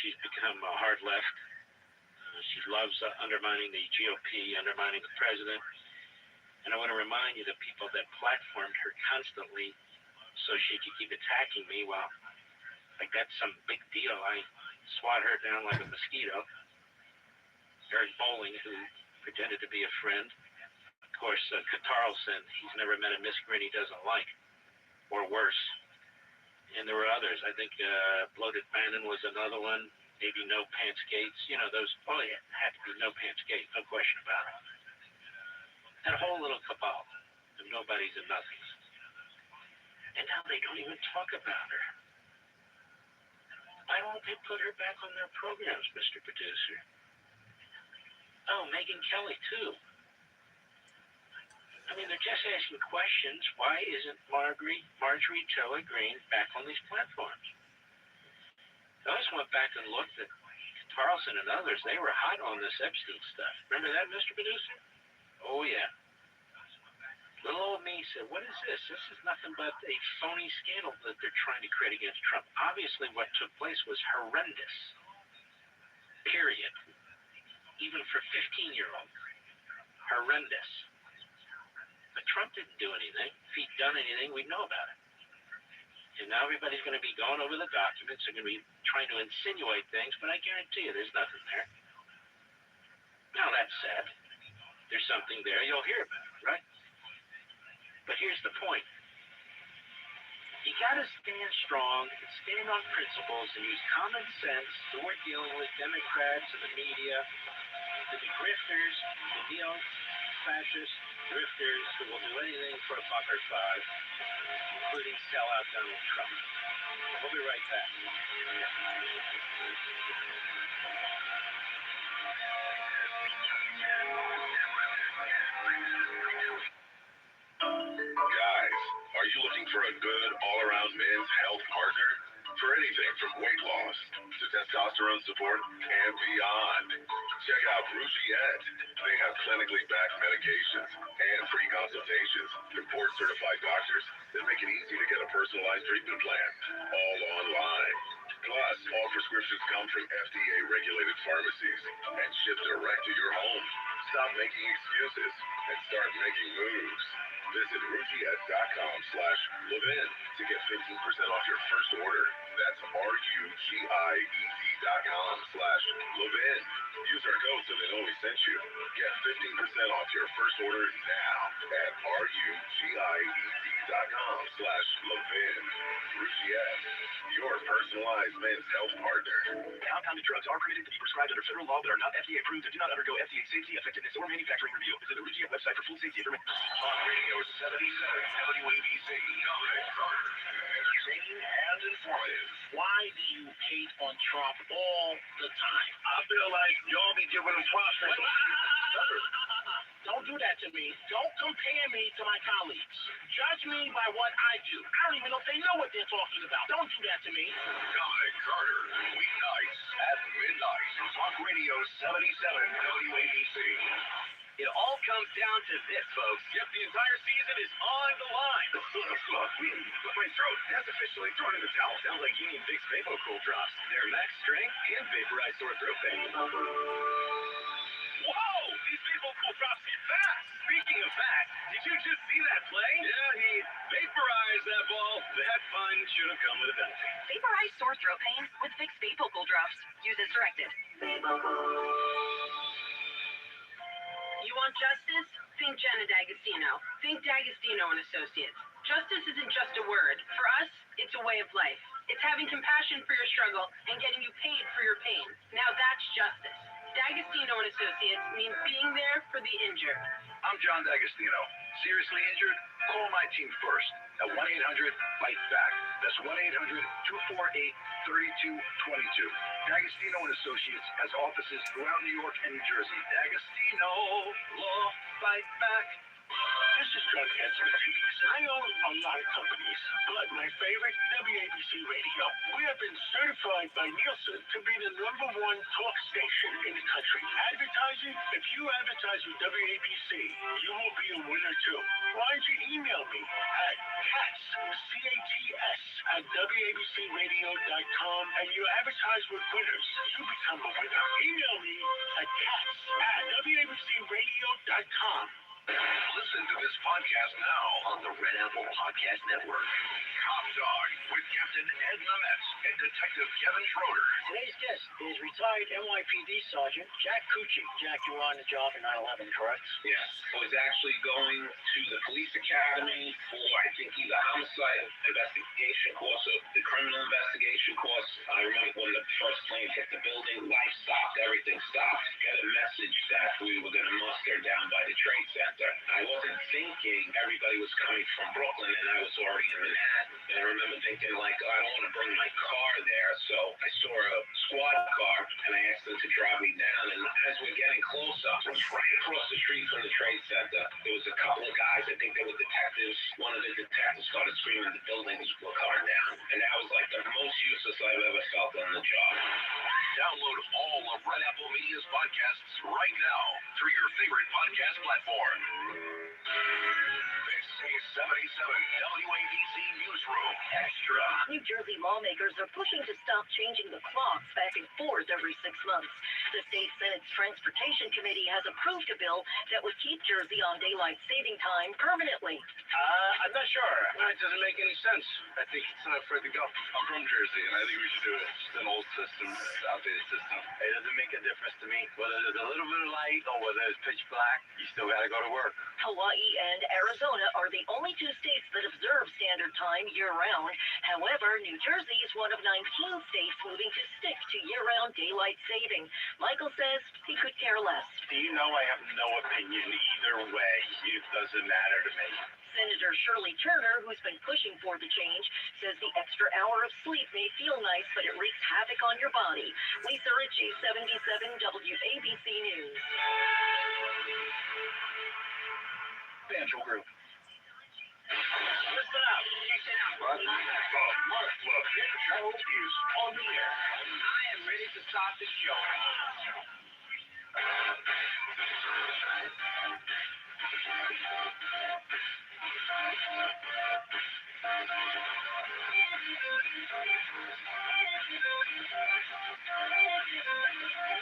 She's become a hard left. She loves undermining the GOP, undermining the president. And I want to remind you the people that platformed her constantly so she could keep attacking me. Well, like that's some big deal. I swat her down like a mosquito. Eric Bolling, who pretended to be a friend. Of course, Carlson, he's never met a miscreant he doesn't like, or worse. And there were others. I think Bloated Bannon was another one. Maybe No Pants Gates. You know, those, oh yeah, it had to be No Pants Gate, no question about it. And a whole little cabal of nobodies and nothings. And now they don't even talk about her. Why won't they put her back on their programs, Mr. Producer? Oh, Megyn Kelly, too. I mean, they're just asking questions. Why isn't Marjorie Taylor Greene back on these platforms? I just went back and looked at Carlson and others. They were hot on this Epstein stuff. Remember that, Mr. Producer? Oh, yeah. Little old me said, what is this? This is nothing but a phony scandal that they're trying to create against Trump. Obviously, what took place was horrendous. Period. Even for 15-year-olds. Horrendous. But Trump didn't do anything. If he'd done anything, we'd know about it. And now everybody's going to be going over the documents. They're going to be trying to insinuate things, but I guarantee you there's nothing there. Now, that said, there's something there. You'll hear about it, right? But here's the point. You got to stand strong and stand on principles and use common sense. So we're dealing with Democrats and the media, the grifters, the neo-fascist grifters who will do anything for $1 or $5, including sell out Donald Trump. We'll be right back. Guys, are you looking for a good all-around men's health partner? For anything from weight loss to testosterone support and beyond. Check out Rougiette. They have clinically backed medications and free consultations from board-certified doctors that make it easy to get a personalized treatment plan, all online. Plus, all prescriptions come from FDA-regulated pharmacies and shipped direct to your home. Stop making excuses and start making moves. Visit Rougiette.com/Levin to get 15% off your first order. That's RUGIET.com/Levin. Use our code so they know we sent you. Get 15% off your first order now at RUGIET.com/Levin. Rougiette, your personalized men's health partner. Compounded drugs are permitted to be prescribed under federal law but are not FDA approved and do not undergo FDA safety, effectiveness, or manufacturing review. Visit the Rougiette website for full safety information. Talk Radio 77 WABC. Entertaining and informative. Why do you hate on Trump all the time? I feel like y'all be giving him props. Don't do that to me. Don't compare me to my colleagues. Judge me by what I do. I don't even know if they know what they're talking about. Don't do that to me. Dominic Carter, weeknights at midnight. Talk Radio 77 WABC. It all comes down to this, folks. Yep, the entire season is on the line. My throat has officially thrown in the towel. Sounds like you need Vicks VapoCool drops. They're max strength and vaporize sore throat pain. Whoa! These VapoCool drops hit fast. Speaking of fast, did you just see that play? Yeah, he vaporized that ball. That fun should have come with a penalty. Vaporize sore throat pain with Vicks VapoCool drops. Use as directed. You want justice? Think Jenna D'Agostino. Think D'Agostino and Associates. Justice isn't just a word. For us, it's a way of life. It's having compassion for your struggle and getting you paid for your pain. Now that's justice. D'Agostino and Associates means being there for the injured. I'm John D'Agostino. Seriously injured? Call my team first at 1-800-FIGHT-BACK. That's 1-800-248-3222. D'Agostino and Associates has offices throughout New York and New Jersey. D'Agostino, Law, Fight Back. This is John Hanson of Phoenix. I own a lot of companies, but my favorite, WABC Radio. We have been certified by Nielsen to be the #1 talk station in the country. Advertising? If you advertise with WABC, you will be a winner too. Why don't you email me at CATS, C-A-T-S, at WABCradio.com, and you advertise with winners. You become a winner. Email me at CATS at WABCradio.com. Listen to this podcast now on the Red Apple Podcast Network. Cop Dog with Captain Ed Nemetz and Detective Kevin Schroeder. Today's guest is retired NYPD Sergeant Jack Cucci. Jack, you were on the job in 9/11, correct? Yes, I was actually going to the police academy for, I think, either homicide investigation course or the criminal investigation course. I remember when the first plane hit the building, life stopped, everything stopped. Got a message that we were going to muster down by the Trade Center. I wasn't thinking everybody was coming from Brooklyn and I was already in Manhattan. And I remember thinking, like, oh, I don't want to bring my car there. So I saw a squad car and I asked them to drive me down. And as we're getting closer, it was right across the street from the Trade Center. There was a couple of guys, I think they were detectives. One of the detectives started screaming the buildings were coming down. And that was like the most useless I've ever felt on the job. Download all of Red Apple Media's podcasts right now through your favorite podcast platform. This is 77 WABC Newsroom Extra. New Jersey lawmakers are pushing to stop changing the clocks back and forth every 6 months. The state Senate's Transportation Committee has approved a bill that would keep Jersey on daylight saving time permanently. I'm not sure. It doesn't make any sense. I think it's time for it to go. I'm from Jersey, and I think we should do it. It's an old system, outdated system. It doesn't make a difference to me whether there's a little bit of light or whether it's pitch black. You still got to go to work. Hawaii and Arizona are the only 2 states that observe standard time year-round. However, New Jersey is one of 19 states moving to stick to year-round daylight saving. Michael says he could care less. Do you know I have no opinion either way? It doesn't matter to me. Senator Shirley Turner, who's been pushing for the change, says the extra hour of sleep may feel nice, but it wreaks havoc on your body. Lisa Ritchie, 77 WABC News. Banjo Group. Listen up. What? Mark Club Hit Show is on the air. I am ready to start the show.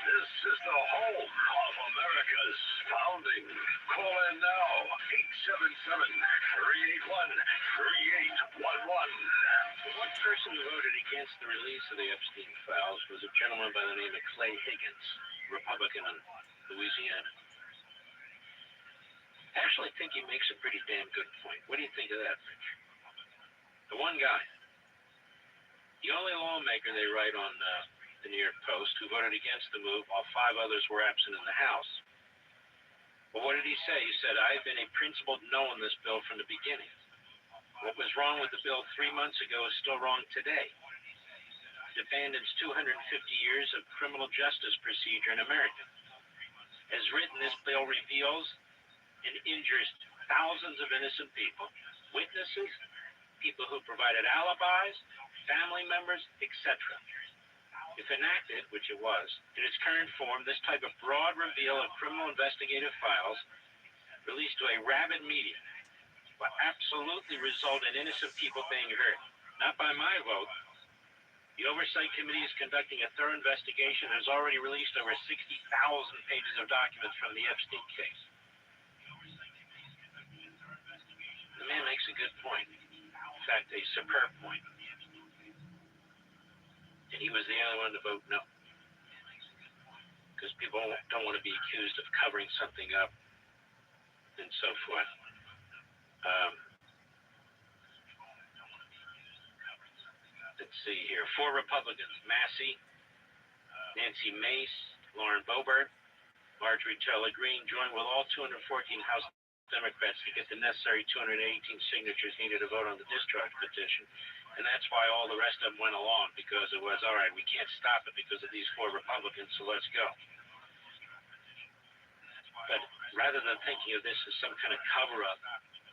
This is the home of America's founding. Call in now, 877-381-3811. One person who voted against the release of the Epstein files was a gentleman by the name of Clay Higgins, Republican in Louisiana. I actually think he makes a pretty damn good point. What do you think of that, Rich? The one guy, the only lawmaker they write on the New York Post who voted against the move while 5 others were absent in the House. Well, what did he say? He said, I've been a principled no on this bill from the beginning. What was wrong with the bill 3 months ago is still wrong today. It abandons 250 years of criminal justice procedure in America. As written, this bill reveals and injures thousands of innocent people, witnesses, people who provided alibis, family members, etc. If enacted, which it was, in its current form, this type of broad reveal of criminal investigative files released to a rabid media will absolutely result in innocent people being hurt. Not by my vote. The Oversight Committee is conducting a thorough investigation and has already released over 60,000 pages of documents from the Epstein case. The man makes a good point. In fact, a superb point. And he was the only one to vote no. Because people don't want to be accused of covering something up and so forth. Let's see here. 4 Republicans, Massey, Nancy Mace, Lauren Boebert, Marjorie Taylor Greene joined with all 214 House Democrats to get the necessary 218 signatures needed to vote on the discharge petition. And that's why all the rest of them went along, because it was, all right, we can't stop it because of these 4 Republicans, so let's go. But rather than thinking of this as some kind of cover-up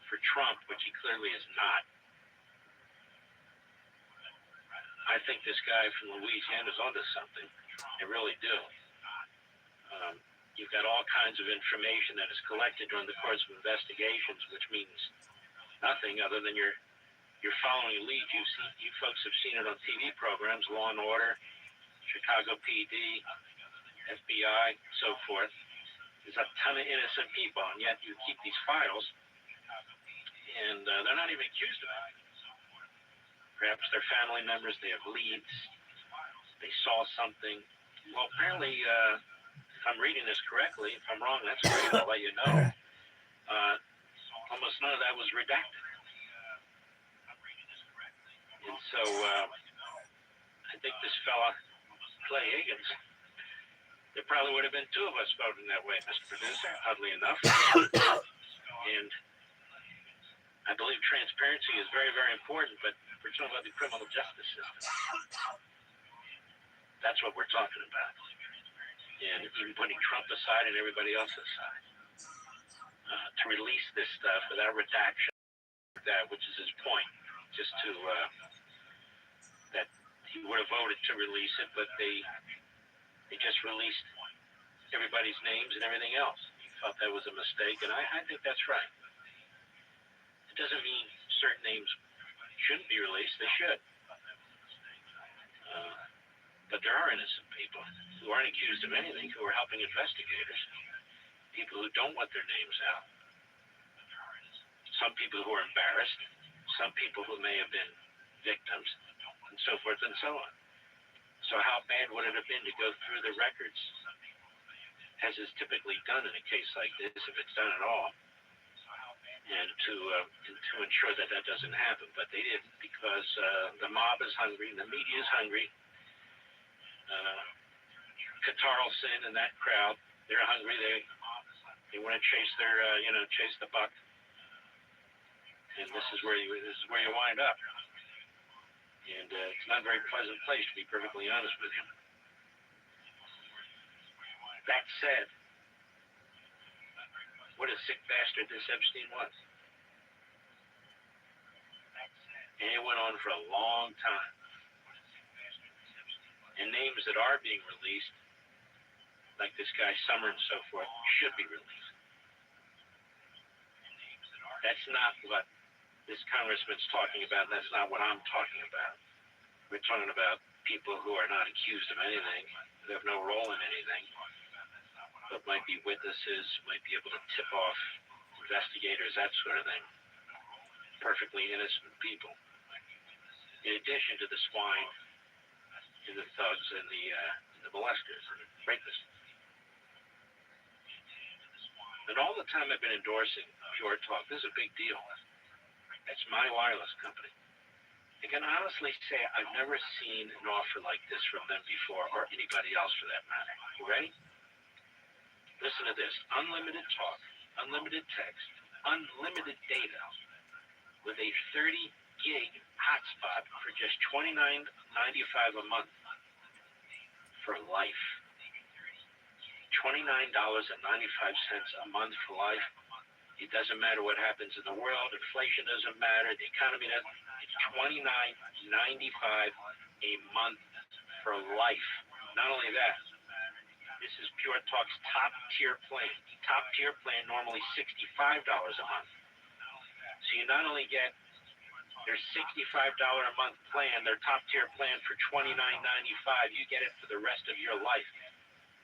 for Trump, which he clearly is not, I think this guy from Louisiana is onto something. I really do. You've got all kinds of information that is collected during the course of investigations, which means nothing other than you're following leads. You folks have seen it on TV programs, Law and Order, Chicago PD, FBI, so forth. There's a ton of innocent people, and yet you keep these files, and they're not even accused of it. Perhaps they're family members, they have leads, they saw something. Well, apparently, if I'm reading this correctly, if I'm wrong, that's great, I'll let you know. Almost none of that was redacted. And so, I think this fella, Clay Higgins, there probably would have been 2 of us voting that way, Mr. Producer, oddly enough. And I believe transparency is very, very important, but we're talking about the criminal justice system. That's what we're talking about. And even putting Trump aside and everybody else aside. To release this stuff without redaction, that which is his point, just to, that he would have voted to release it, but they just released everybody's names and everything else. He thought that was a mistake, and I think that's right. It doesn't mean certain names shouldn't be released. They should. But there are innocent people who aren't accused of anything, who are helping investigators, people who don't want their names out, some people who are embarrassed, some people who may have been victims, and so forth and so on. So how bad would it have been to go through the records, as is typically done in a case like this, if it's done at all, and to ensure that that doesn't happen? But they didn't, because the mob is hungry, the media is hungry. Carlson and that crowd, they're hungry. They want to chase their, chase the buck. And this is where you wind up. And it's not a very pleasant place, to be perfectly honest with you. That said, what a sick bastard this Epstein was. And it went on for a long time. And names that are being released, like this guy Summer and so forth, should be released. That's not what this congressman's talking about, and that's not what I'm talking about. We're talking about people who are not accused of anything, who have no role in anything, but might be witnesses, might be able to tip off investigators, that sort of thing. Perfectly innocent people. In addition to the swine, and the thugs, and the molesters, and the rapists. And all the time I've been endorsing Pure Talk, this is a big deal. It's my wireless company. I can honestly say I've never seen an offer like this from them before, or anybody else for that matter. You ready? Listen to this. Unlimited talk, unlimited text, unlimited data, with a 30 gig hotspot for just $29.95 a month for life. $29.95 a month for life. It doesn't matter what happens in the world. Inflation doesn't matter. The economy doesn't. It's $29.95 a month for life. Not only that, this is Pure Talk's top tier plan. Top tier plan normally $65 a month. So you not only get their $65 a month plan, their top tier plan for $29.95, you get it for the rest of your life.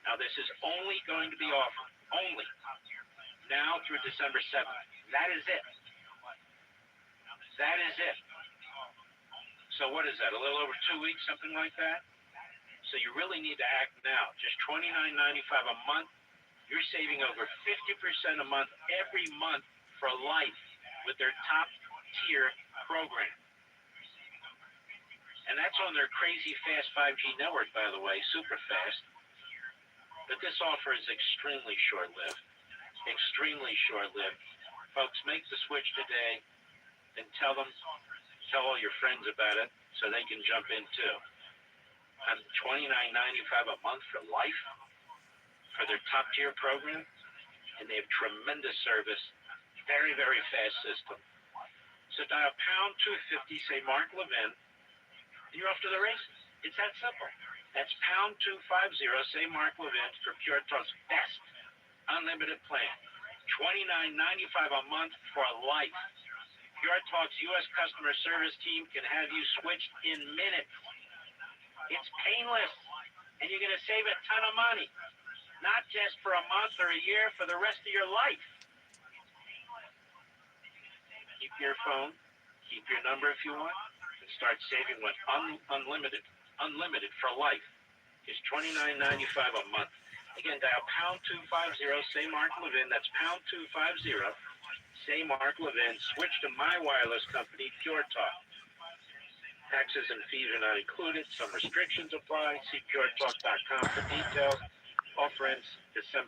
Now this is only going to be offered, only, now through December 7th. That is it. That is it. So what is that, a little over 2 weeks, something like that? So you really need to act now. Just $29.95 a month. You're saving over 50% a month every month for life with their top tier program. And that's on their crazy fast 5G network, by the way, super fast. But this offer is extremely short-lived. Extremely short-lived. Folks, make the switch today and tell all your friends about it so they can jump in too. I'm $29.95 a month for life for their top-tier program, and they have tremendous service, very, very fast system. So dial pound 250, say Mark Levin, and you're off to the races. It's that simple. That's pound 250, say Mark Levin for Pure Talk's best unlimited plan. $29.95 a month for life. Pure Talk's U.S. customer service team can have you switched in minutes. It's painless, and you're going to save a ton of money. Not just for a month or a year, for the rest of your life. Keep your phone, keep your number if you want, and start saving with unlimited for life. It's $29.95 a month. Again, dial pound 250, say Mark Levin. That's pound 250, say Mark Levin. Switch to my wireless company, Pure Talk. Taxes and fees are not included. Some restrictions apply. See puretalk.com for details. Offer ends December